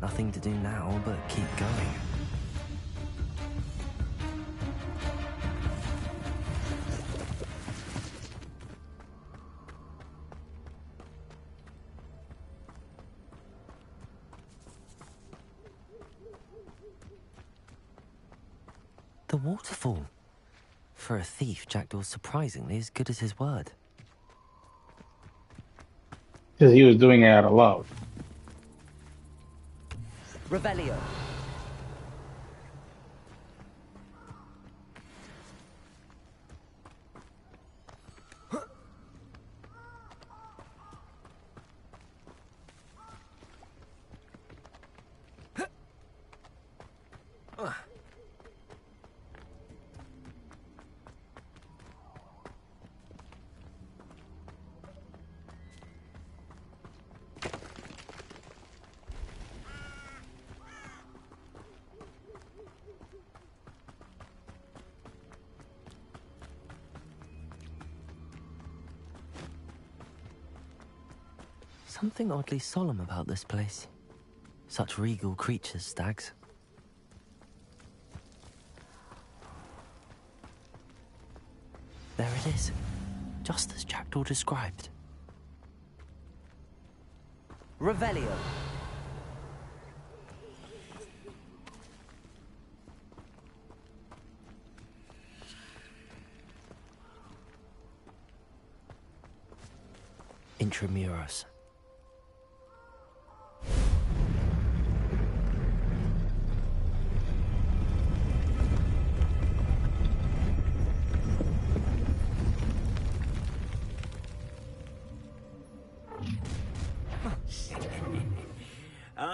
Nothing to do now but keep going. The waterfall. For a thief, Jackdaw's surprisingly as good as his word. Because he was doing it out of love. Revelio. Something oddly solemn about this place. Such regal creatures, stags. There it is, just as Jackdaw described. Revelio. Intramuros.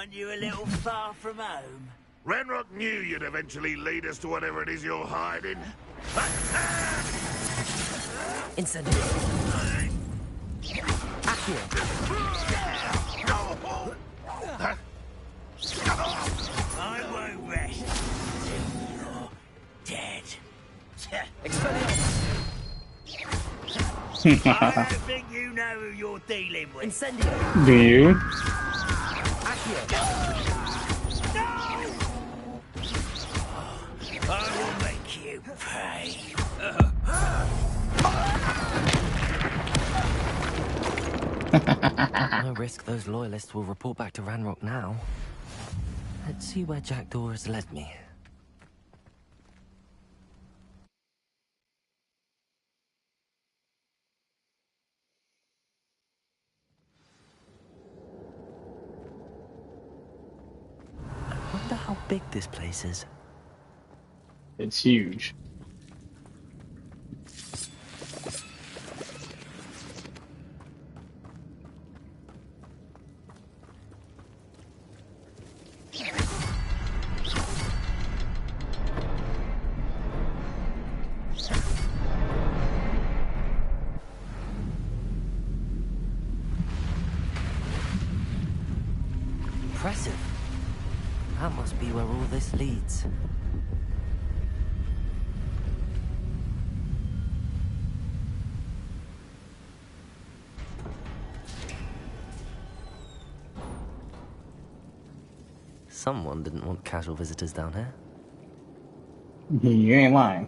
Aren't you a little far from home? Ranrock knew you'd eventually lead us to whatever it is you're hiding. Incendio. Accio. I won't rest till you're dead. Expelliarmus. I don't think you know who you're dealing with. Incendio. Do you? Accio. I will make you pay. No risk those loyalists will report back to Ranrock now. Let's see where Jackdaw has led me. I wonder how big this place is. It's huge. Impressive. That must be where all this leads. Someone didn't want casual visitors down here. You ain't lying.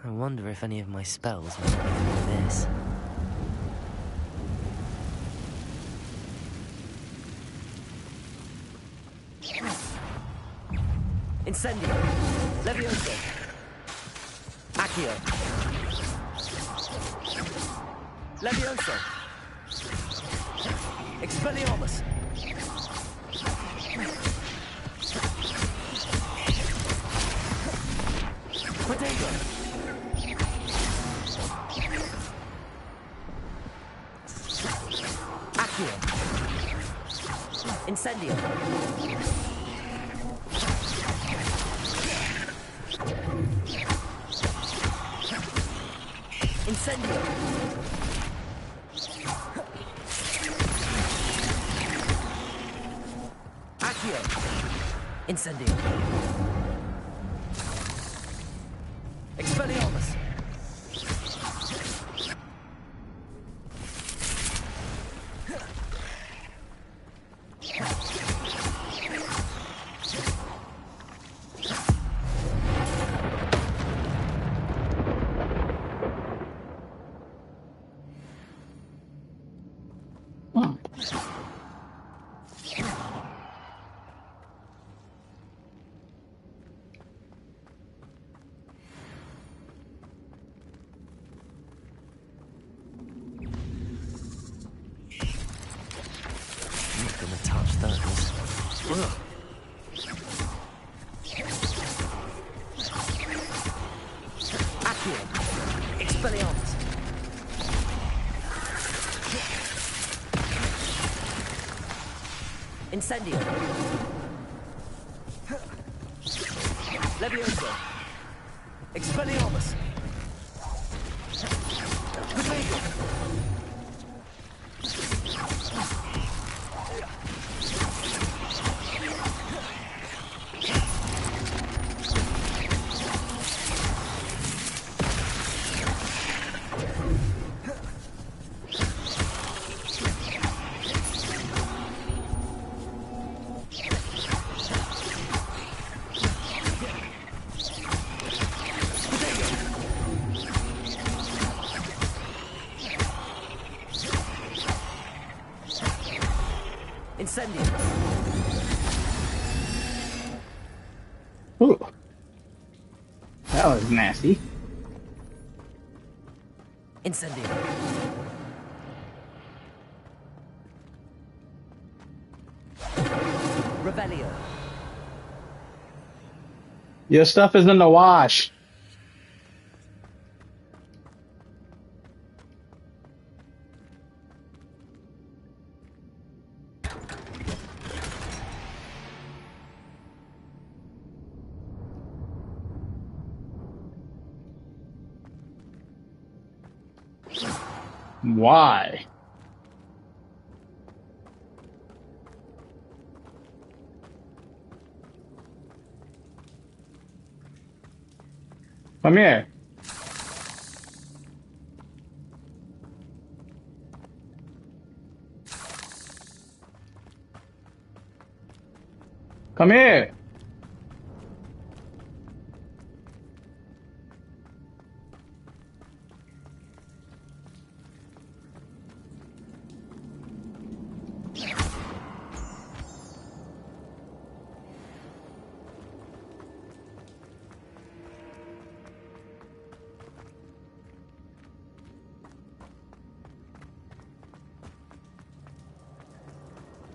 I wonder if any of my spells make me do this. Incendio. Levioso. Accio. Levioso. Expelliarmus. Protego. Accio. Incendio. Incendio. Accio. Incendio. Expelliarmus. Expelliarmus. Incendio. Levioso. Expelliarmus. Incendio. Ooh. That was nasty. Incendio. Revelio. Your stuff is in the wash. Why? Come here. Come here.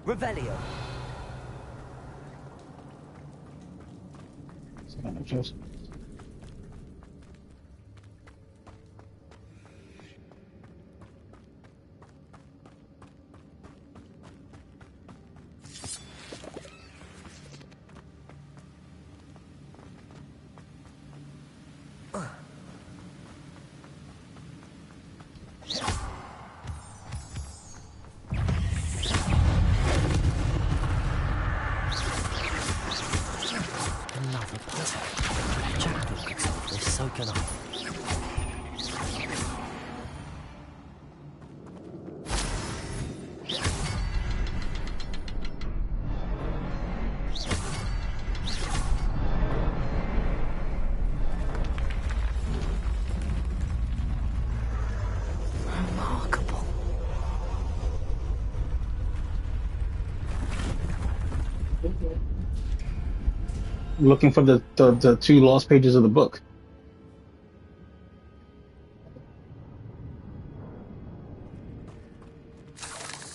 Revelio. Just Another puzzle. Jackal could solve this so can I. Remarkable. looking for the two lost pages of the book.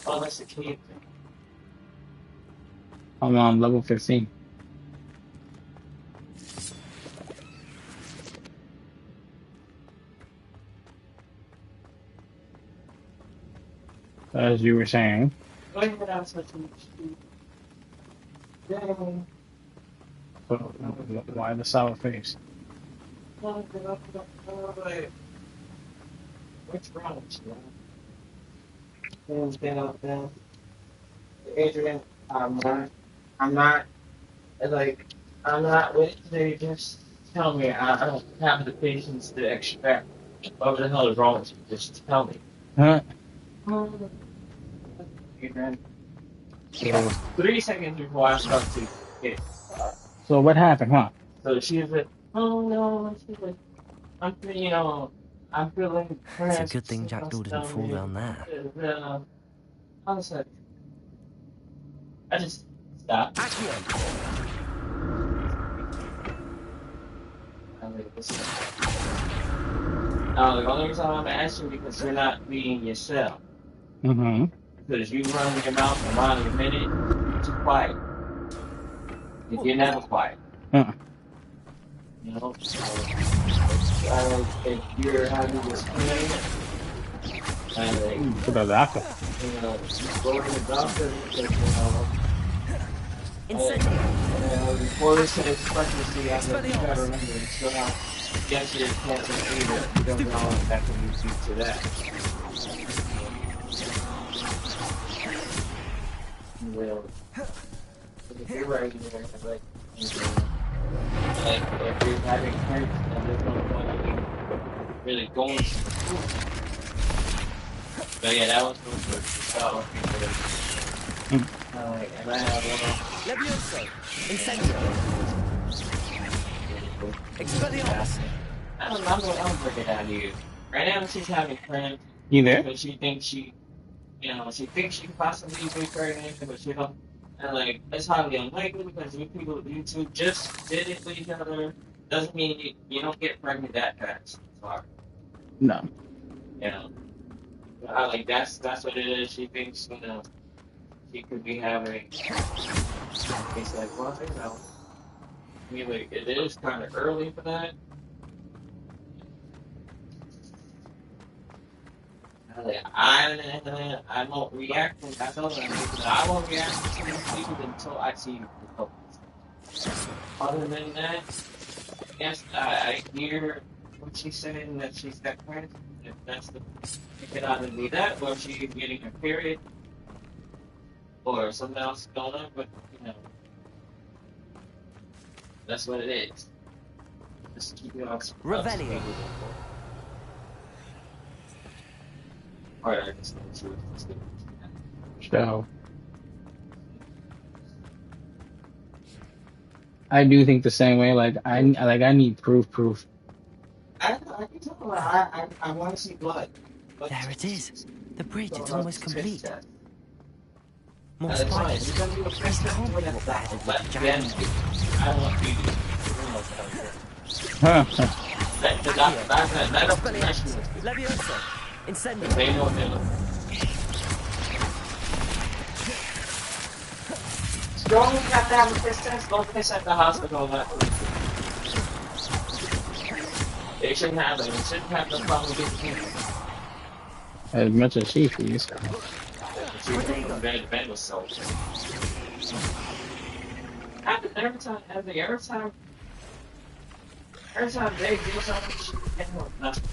Oh, that's the key. I'm on level 15. As you were saying. Why the sour face? What's wrong with you? Things been up there. Adrian, I'm not with today. Just tell me. I don't have the patience to extract what the hell is wrong with you. Just tell me. Huh? Adrian. 3 seconds before I start to hit. So what happened, huh? So she was like, oh no, she's like, I'm feeling, I'm feeling It's a good thing Jackdaw didn't fall down there. I was like, I just stopped. The only reason I'm asking because you're not being yourself. Mm-hmm. Because you run your mouth a mile a minute, you're too quiet. You're never quiet. You know? So, if you're having this pain, to the doctor. Go to the doctor because, before this expectancy, I think you gotta remember, you still have, yes, you can't receive it. You don't know if that can be due to that. Well, if you're right here, like, if you're having cramps and there's no point in really going to school. But yeah, that was good for yourself. And I have Levioso. Incendio. Expelliarmus. I'm gonna break it down to you. Right now, she's having cramps. You there? Because she thinks she can possibly be pregnant, but she don't. And like, it's highly unlikely because you two just did it with each other. Doesn't mean you don't get pregnant that fast. Sorry. No. You know. That's what it is. She thinks, she could be having. It's like, well, I mean, like, it is kind of early for that. I won't react. I know that I won't react to these videos until I see results. Other than that, yes, I hear what she's saying that she's got friends. If that's the, it could either be that, or she's getting her period, or something else going on. But you know, that's what it is. Just keep it on. Revelio. Alright, I just need to So, I do think the same way. Like I need proof. I can tell. I want to see blood. But There it is. The bridge, it's almost complete. More That's fine. spiders. You're gonna do a This fist can't be test. what beheaded But Richard again, Jackson. I don't want you to. That professional. Leviosa. Incendio. They know what they're looking. Don't have to have a fist test. Don't piss at the hospital. They shouldn't have it. They shouldn't have no problem getting it. As much as she feels. Bed was so. Every time they do something, she can't help nothing.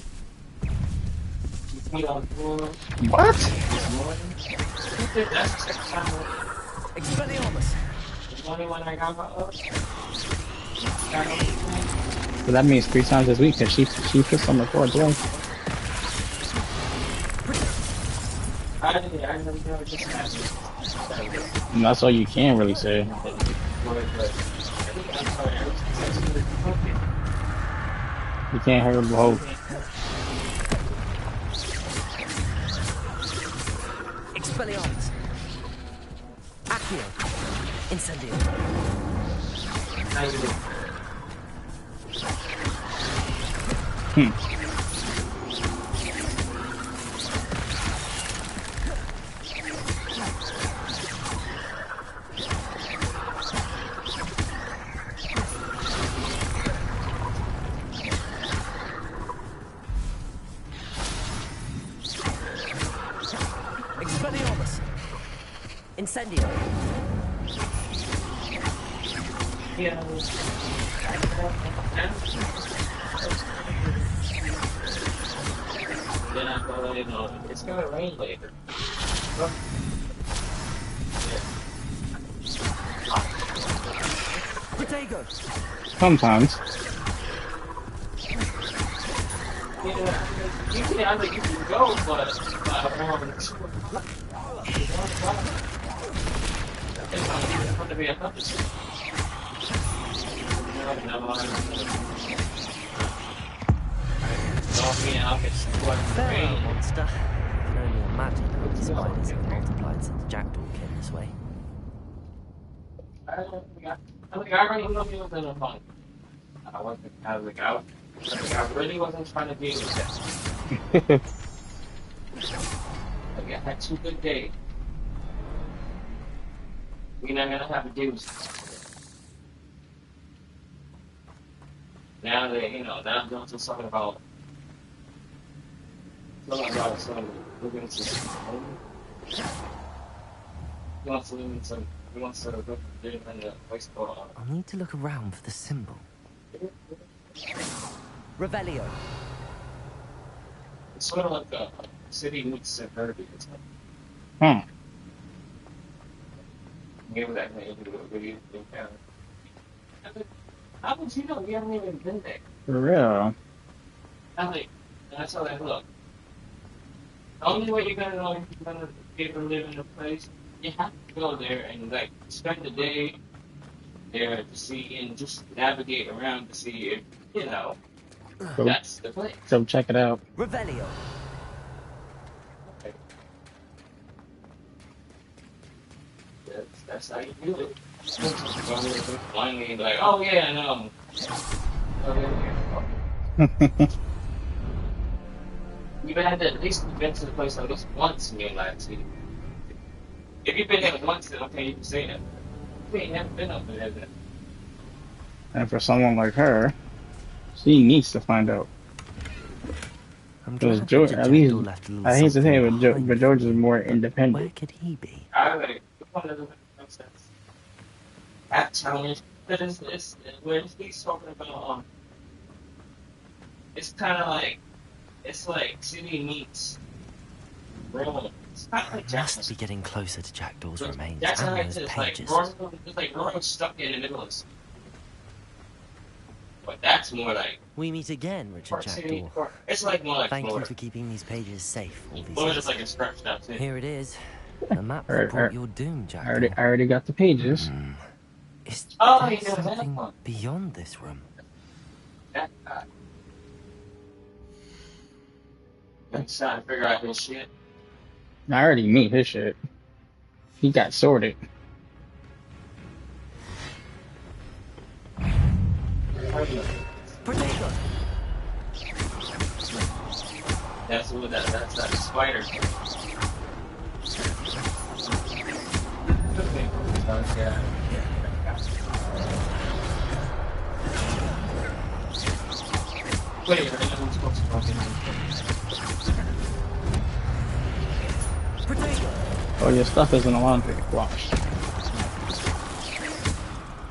She feet on the floor. What? This morning. That's the second time. Expelliarmus. The only one I got my So that means 3 times this week because she puts on the floor twice. I never know it just happened. And that's all you can really say. You can't hurt both. Expelliarmus. Accio. Incendio. Expelliarmus. Incendio. Yeah. Then I thought, you know, it's gonna rain later. Protego. Sometimes. Yeah, usually I think you can go, but it's going to be a hundred. I'll get Pharaoh monster. I can only imagine how the spiders have multiplied since Jackdaw came this way. I really love you within a month. I really wasn't trying to deal with that. I had 2 good days. We're not gonna have a deuce. Now that now I'm doing something about we're going to I'll need to look around for the symbol. Revelio. It's sort of like a city meets suburbia. Give that name to a video down. How would you know? We haven't even been there. For real. That's how they look. The only way you're gonna know if you're gonna be able to live in a place, you have to go there and like spend the day there to see and just navigate around to see if that's the place. So check it out. Revelio. Okay. That's how you do it. Finally, like, oh yeah, no. You've had to at least been to the place at least once in your life. See? If you've been there once, then okay, you can say that. You ain't never been up there, And for someone like her, she needs to find out. I'm Because glad George, Richard at Jackdaw least, left a little I hate to say something it, behind but for George is me. more But independent. where could he be? I would. One doesn't make sense. That challenge, because it's when he's talking about it's kind of like it's like city meets Rome. It's kind of like I must Jackson. be getting closer to Jackdaw's But remains Jackson and Heights those is like pages. Rome. It's like Rome stuck in the middle of. But that's more like. We meet again, Richard Jackdaw. It's like more like Thank Florida. you for keeping these pages safe all these Florida's years. just like a stretched out too. Here it is. The map that brought your doom, Jackdaw. I already got the pages. Is Oh, there he does something that one. beyond this room? That guy. I'm trying to figure out his shit. I already knew his shit. He got sorted. Potato. That's what that's that spider. Yeah. Wait, I wasn't supposed to talk Potato. Oh, your stuff is in the laundry wash.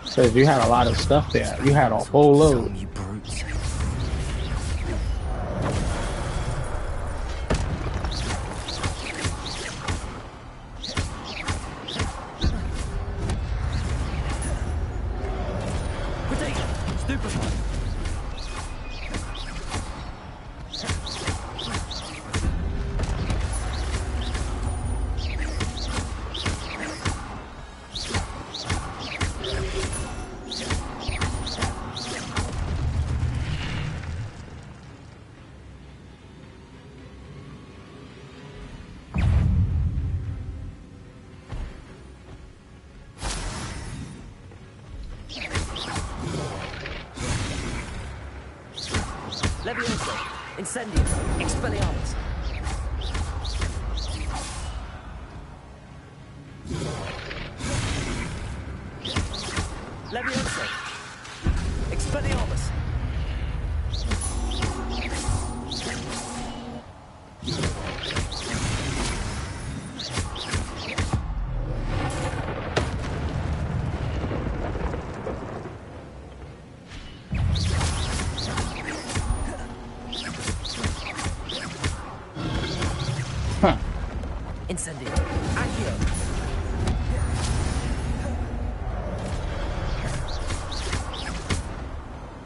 Because you had a lot of stuff there. You had a whole load. You brutes. Potato. Stupefy. Levioso. Incendio. Expelliarmus. Levioso. Expelliarmus. Huh. Incendio. Accio.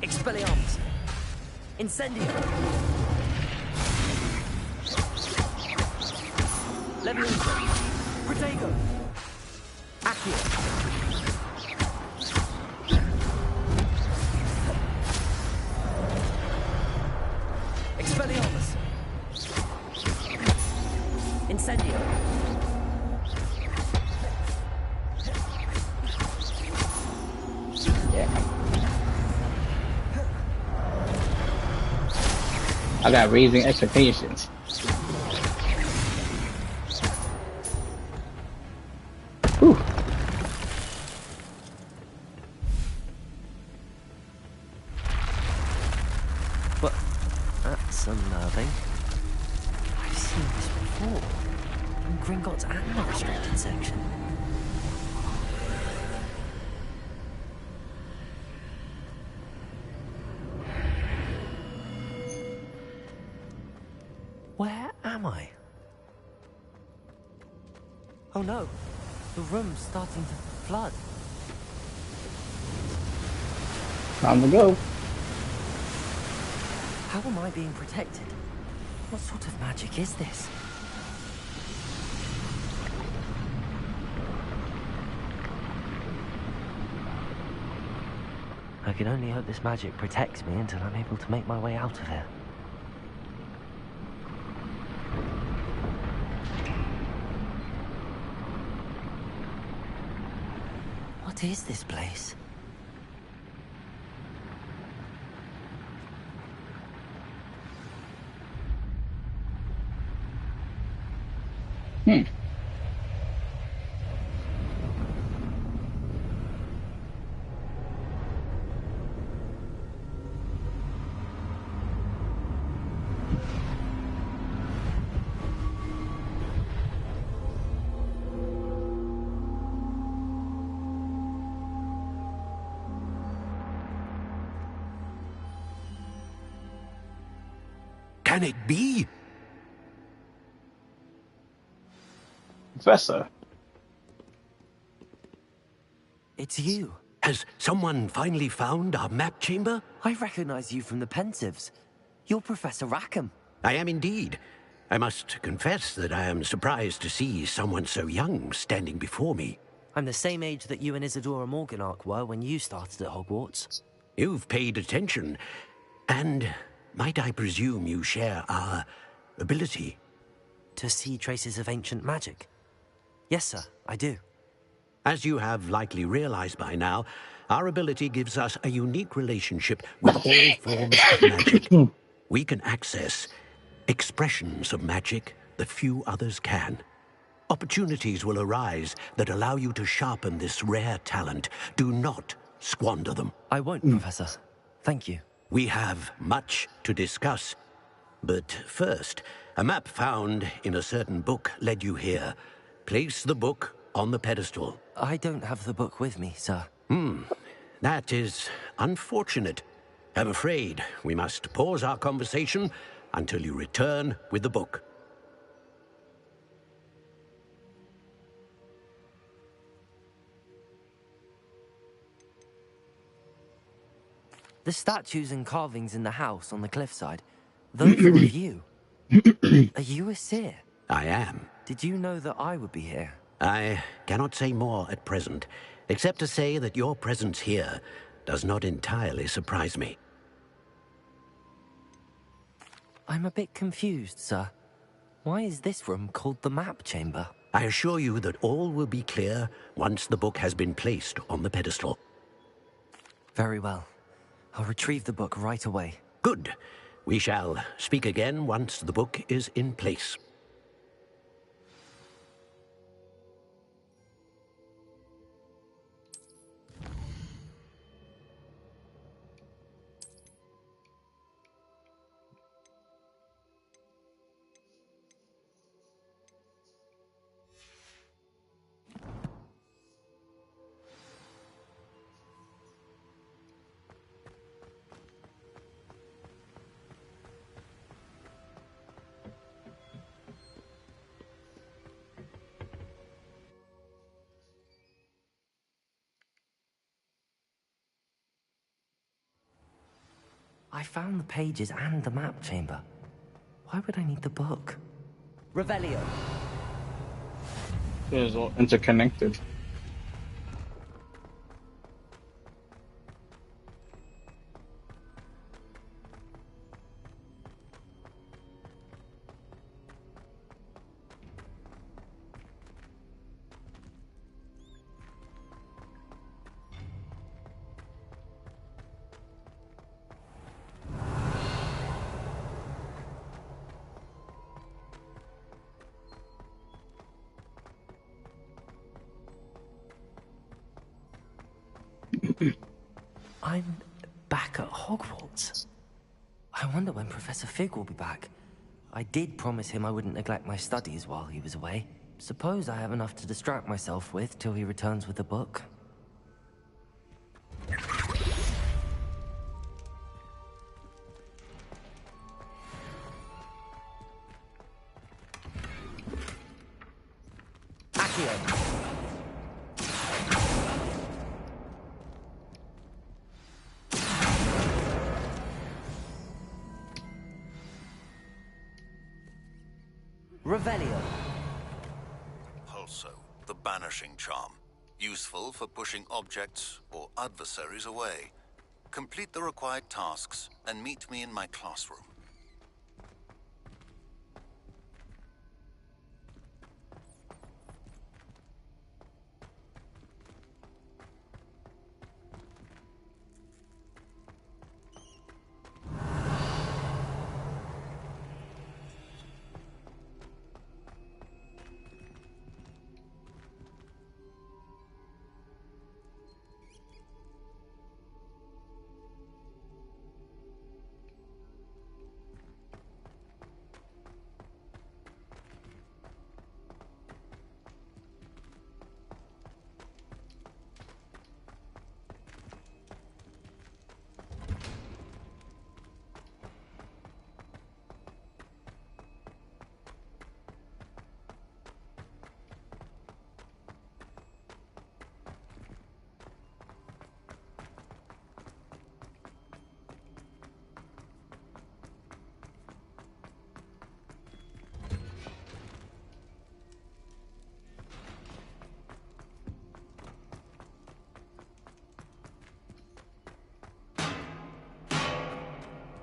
Expelliarmus. Incendio. Levioso. Protego. Accio. Expelliarmus. Incendio. I got raising expectations. Whew. But that's unnerving. I've seen this before. In Gringotts and the restricted section. Where am I? Oh no, the room's starting to flood. Time to go. How am I being protected? What sort of magic is this? I can only hope this magic protects me until I'm able to make my way out of here. What is this place? Can it be? Professor. It's you. Has someone finally found our map chamber? I recognize you from the Pensives. You're Professor Rackham. I am indeed. I must confess that I am surprised to see someone so young standing before me. I'm the same age that you and Isadora Morganach were when you started at Hogwarts. You've paid attention, and might I presume you share our ability? To see traces of ancient magic? Yes, sir, I do. As you have likely realized by now, our ability gives us a unique relationship with all forms of magic. We can access expressions of magic that few others can. Opportunities will arise that allow you to sharpen this rare talent. Do not squander them. I won't, Professor. Thank you. We have much to discuss. But first, a map found in a certain book led you here. Place the book on the pedestal. I don't have the book with me, sir. That is unfortunate. I'm afraid we must pause our conversation until you return with the book. The statues and carvings in the house on the cliffside, those are of you. Are you a seer? I am. Did you know that I would be here? I cannot say more at present, except to say that your presence here does not entirely surprise me. I'm a bit confused, sir. Why is this room called the map chamber? I assure you that all will be clear once the book has been placed on the pedestal. Very well. I'll retrieve the book right away. Good. We shall speak again once the book is in place. I found the pages and the map chamber. Why would I need the book? Revelio. It's all interconnected. I'm back at Hogwarts. I wonder when Professor Fig will be back. I did promise him I wouldn't neglect my studies while he was away. Suppose I have enough to distract myself with till he returns with the book. Accio. Revelio. Pulso, the banishing charm. Useful for pushing objects or adversaries away. Complete the required tasks and meet me in my classroom.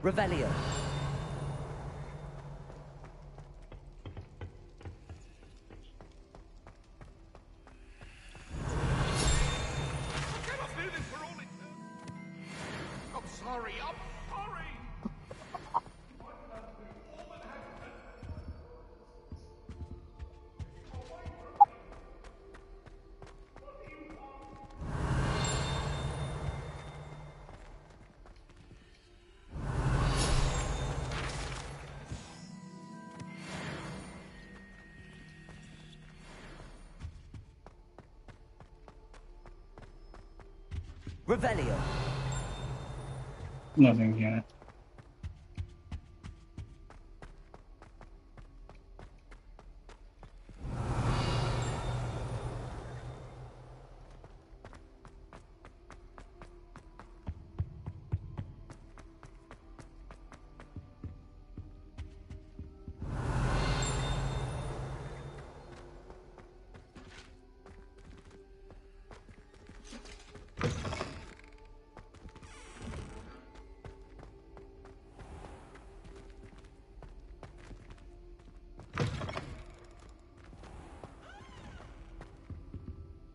Revelio. I'm sorry. Revelio. Nothing yet.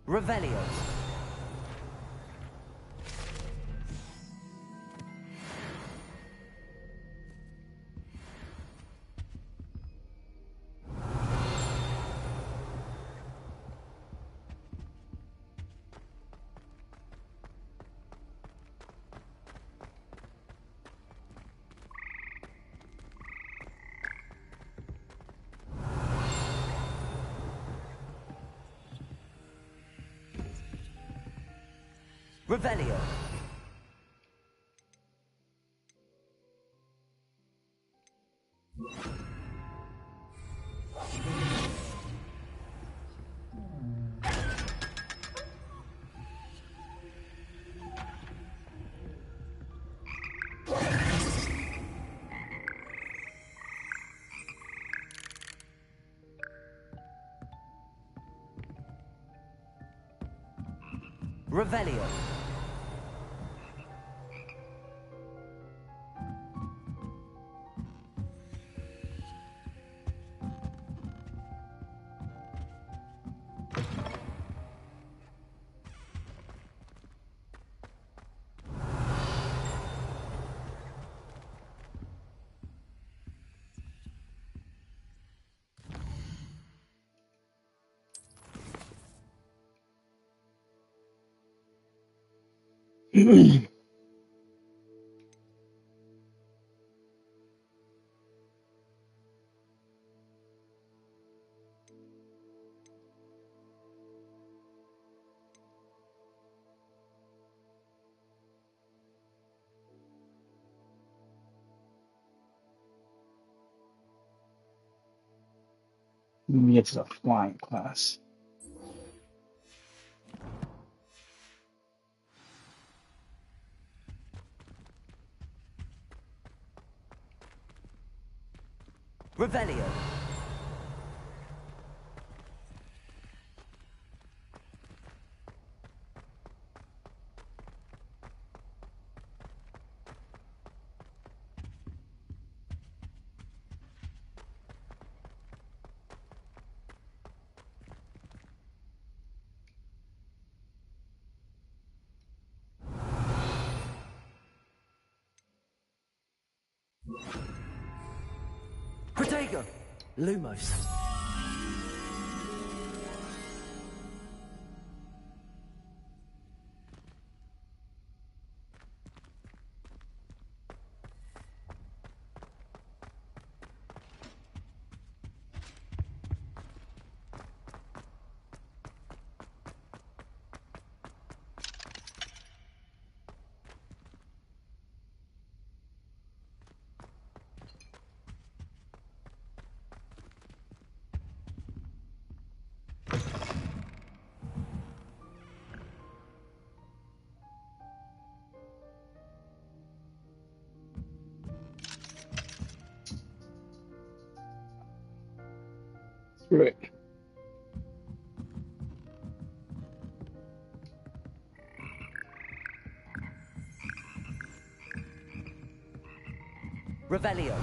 Revelio. Revelio. Revelio. Let me get to the flying class. Revelio. Protego. Lumos. Right. Revelio.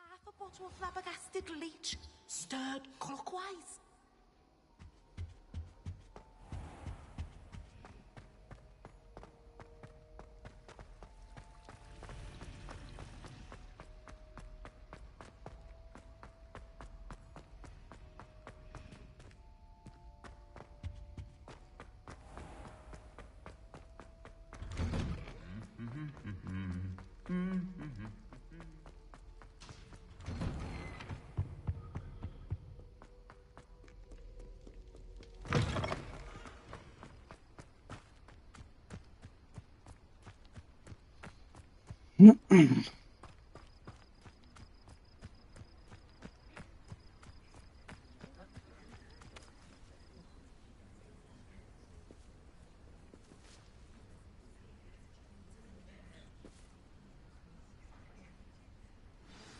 Half a bottle of flabbergasted leech, stirred clockwise.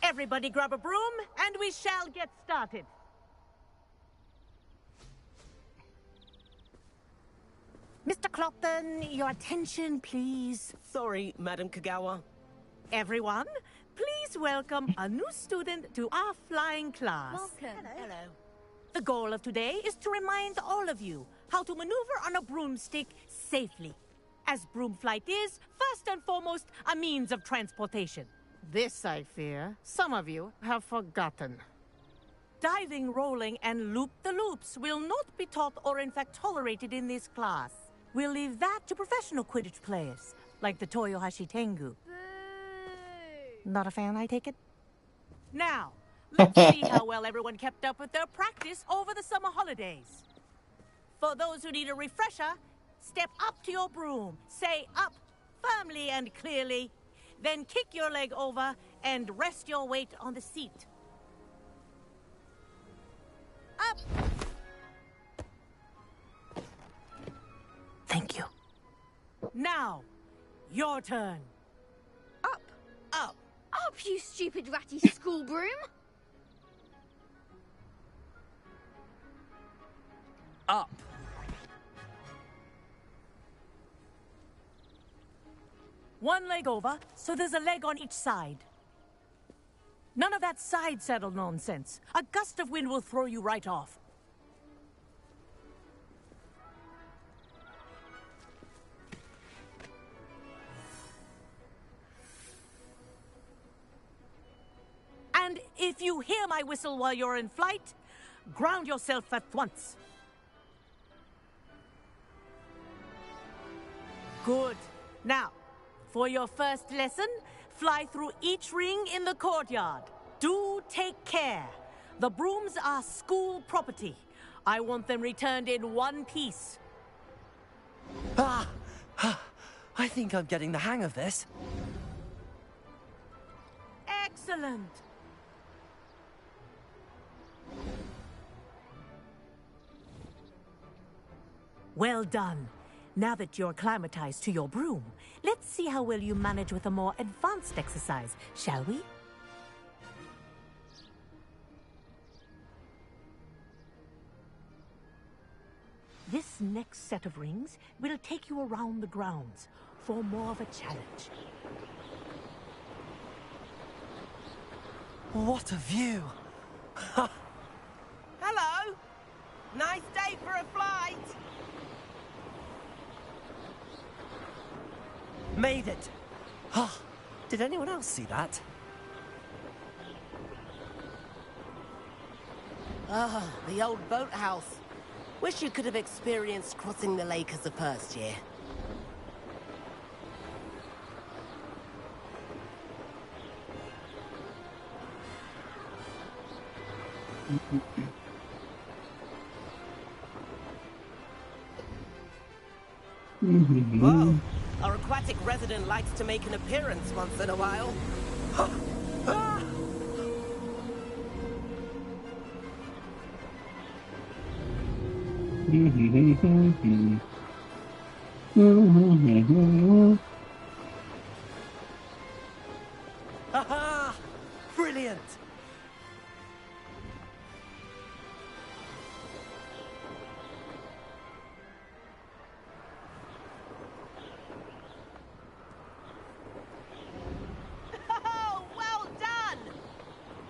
Everybody grab a broom, and we shall get started. Mr. Clopton, your attention, please. Sorry, Madam Kagawa. Everyone, please welcome a new student to our flying class. Welcome. Hello. The goal of today is to remind all of you how to maneuver on a broomstick safely, as broom flight is, first and foremost, a means of transportation. This, I fear, some of you have forgotten. Diving, rolling, and loop-the-loops will not be taught or in fact tolerated in this class. We'll leave that to professional Quidditch players, like the Toyohashi Tengu. Not a fan, I take it? Now, let's see how well everyone kept up with their practice over the summer holidays. For those who need a refresher, step up to your broom, say up firmly and clearly, then kick your leg over and rest your weight on the seat. Up! Thank you. Now, your turn. Up. Up. Up, you stupid ratty school broom. Up. One leg over, so there's a leg on each side. None of that side saddle nonsense. A gust of wind will throw you right off. And if you hear my whistle while you're in flight, ground yourself at once. Good. Now, for your first lesson, fly through each ring in the courtyard. Do take care. The brooms are school property. I want them returned in one piece. I think I'm getting the hang of this. Excellent. Well done. Now that you're acclimatized to your broom, let's see how well you manage with a more advanced exercise, shall we? This next set of rings will take you around the grounds for more of a challenge. What a view! Hello! Nice day for a flight! Made it! Did anyone else see that? Ah, the old boathouse. Wish you could have experienced crossing the lake as a first year. Whoa! Our aquatic resident likes to make an appearance once in a while. Haha! Brilliant! Oh, well done!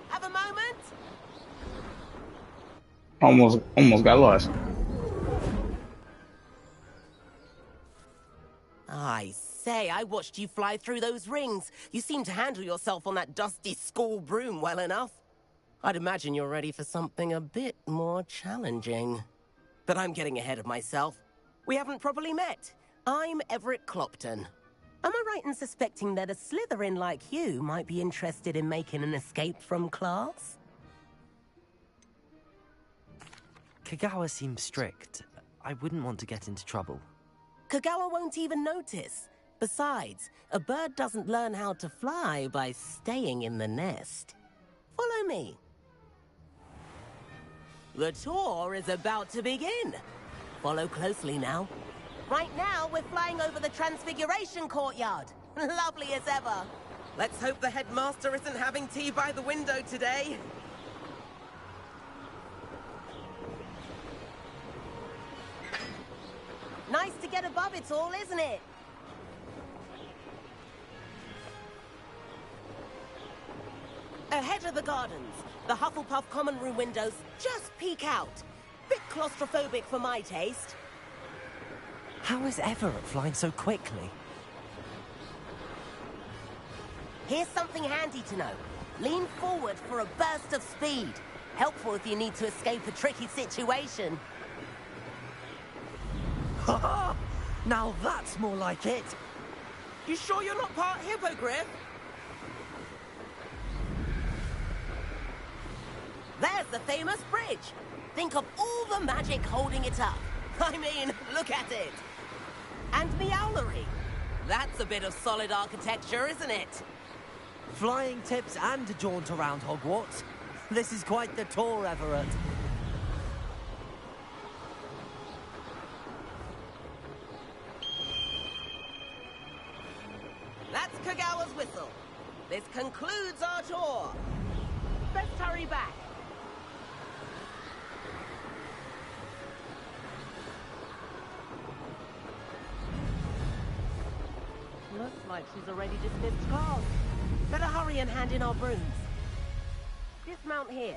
Have a moment? Almost got lost. I say, I watched you fly through those rings. You seem to handle yourself on that dusty school broom well enough. I'd imagine you're ready for something a bit more challenging. But I'm getting ahead of myself. We haven't properly met. I'm Everett Clopton. Am I right in suspecting that a Slytherin like you might be interested in making an escape from class? Kagawa seems strict. I wouldn't want to get into trouble. Kagawa won't even notice. Besides, a bird doesn't learn how to fly by staying in the nest. Follow me. The tour is about to begin. Follow closely now. Right now, we're flying over the Transfiguration Courtyard. Lovely as ever. Let's hope the headmaster isn't having tea by the window today. Nice to get above it all, isn't it? Ahead of the gardens, the Hufflepuff common room windows just peek out. Bit claustrophobic for my taste. How is Everett flying so quickly? Here's something handy to know. Lean forward for a burst of speed. Helpful if you need to escape a tricky situation. Now that's more like it. You sure you're not part hippogriff? There's the famous bridge. Think of all the magic holding it up. I mean, look at it. And Meowlery. That's a bit of solid architecture, isn't it? Flying tips and a jaunt around Hogwarts. This is quite the tour, Everett. That's Kagawa's whistle. This concludes our tour. Let's hurry back. Looks like she's already dismissed class. Better hurry and hand in our brooms. Dismount here.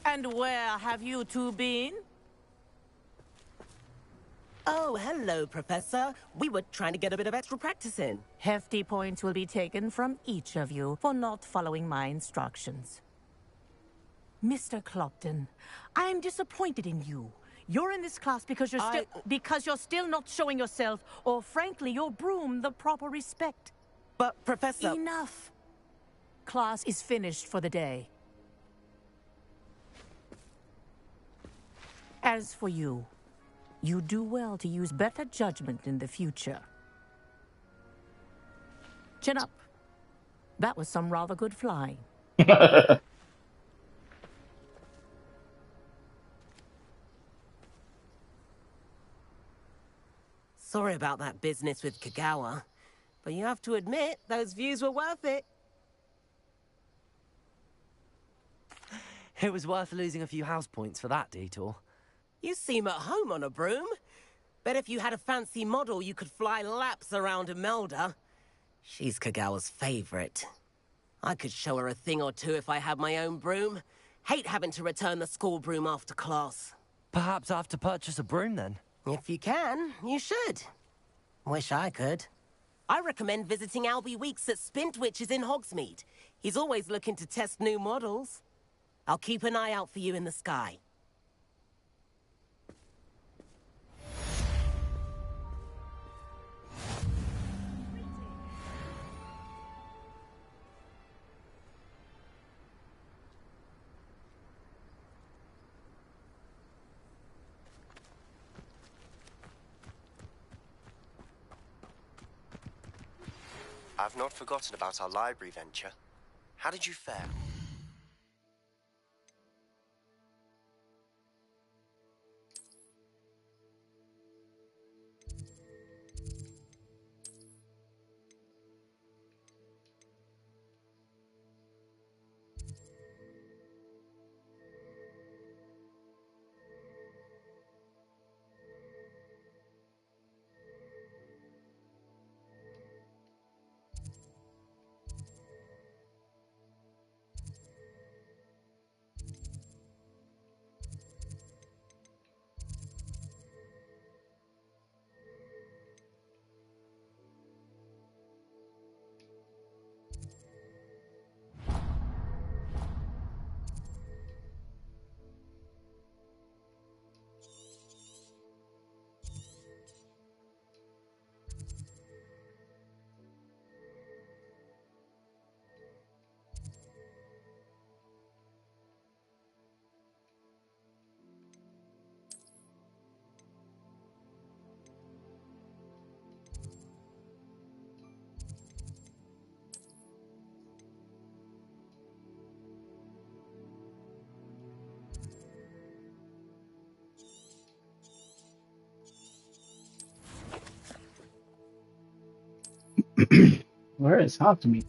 And where have you two been? Oh, hello, Professor. We were trying to get a bit of extra practice in. Hefty points will be taken from each of you for not following my instructions. Mr. Clopton, I am disappointed in you. You're in this class because you're still not showing yourself, or frankly, your broom the proper respect. But, Professor... Enough. Class is finished for the day. As for you, you do well to use better judgment in the future. Chin up. That was some rather good flying. Sorry about that business with Kagawa, but you have to admit, those views were worth it. It was worth losing a few house points for that detour. You seem at home on a broom. Bet if you had a fancy model, you could fly laps around Imelda. She's Kagawa's favorite. I could show her a thing or two if I had my own broom. Hate having to return the school broom after class. Perhaps I have to purchase a broom then. If you can, you should. Wish I could. I recommend visiting Albie Weeks at Spintwitches in Hogsmeade. He's always looking to test new models. I'll keep an eye out for you in the sky. I've not forgotten about our library venture. How did you fare? Where is Hogsmeade?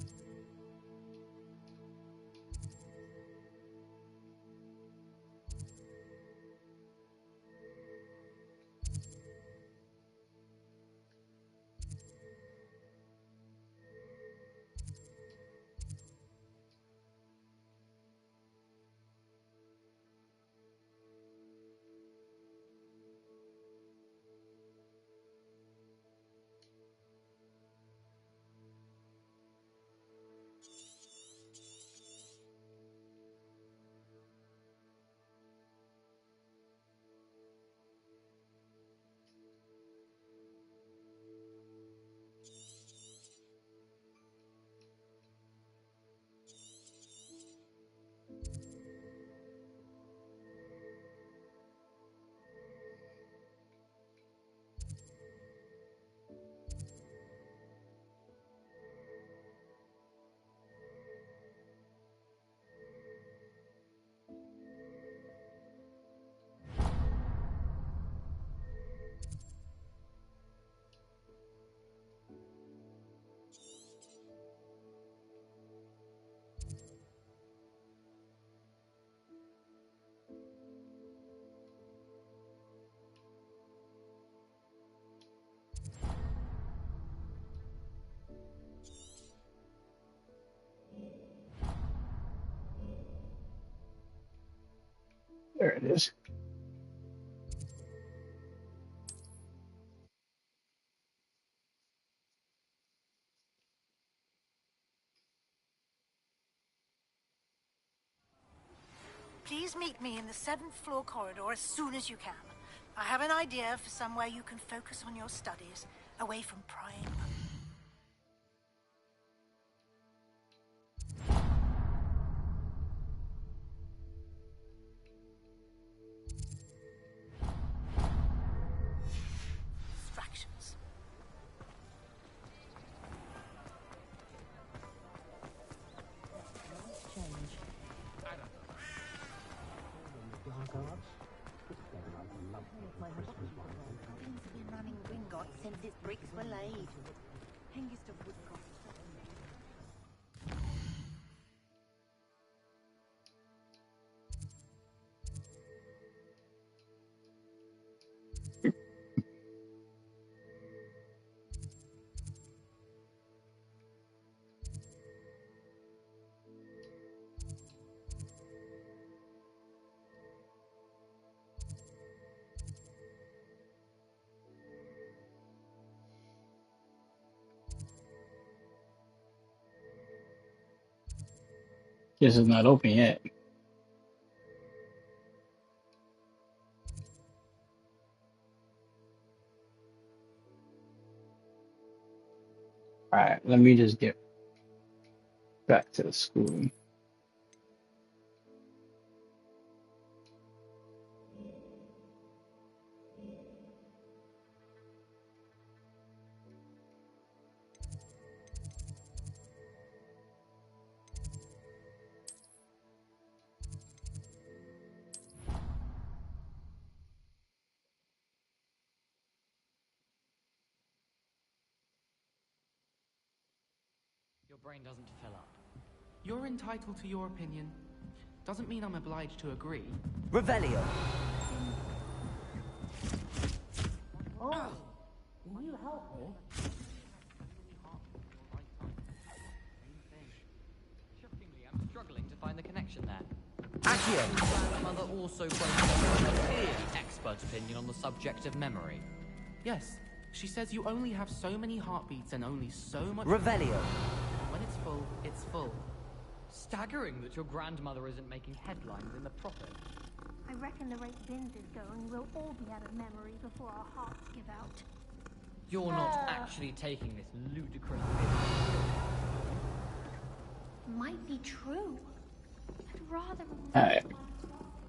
There it is. Please meet me in the 7th floor corridor as soon as you can. I have an idea for somewhere you can focus on your studies, away from prying. Distractions. Been running Gringotts since its bricks were laid. Hengist of Woodcock. This is not open yet. Alright, let me just get back to the school. Your brain doesn't fill up. You're entitled to your opinion. Doesn't mean I'm obliged to agree. Revelio. Oh, can you help me? Shockingly, I'm struggling to find the connection there. Accio. My mother also quoted a clear expert opinion on the subject of memory. Yes, she says you only have so many heartbeats and only so much... Revelio. When it's full, it's full. Staggering that your grandmother isn't making headlines in the profit. I reckon the rate Vince is going, we'll all be out of memory before our hearts give out. You're not actually taking this ludicrous Might be true. I'd rather... Alright.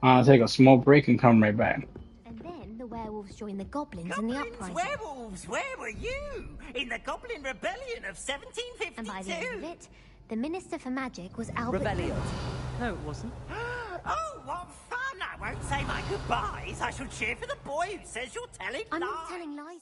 I'll take a small break and come right back. And then the werewolves join the goblins in the uprising. Werewolves, where were you? In the Goblin Rebellion of 1752? And by the end of it, the Minister for Magic was Albert... Revelio. No, it wasn't. Oh, what fun! I won't say my goodbyes. I shall cheer for the boy who says you're telling lies. I'm not telling lies,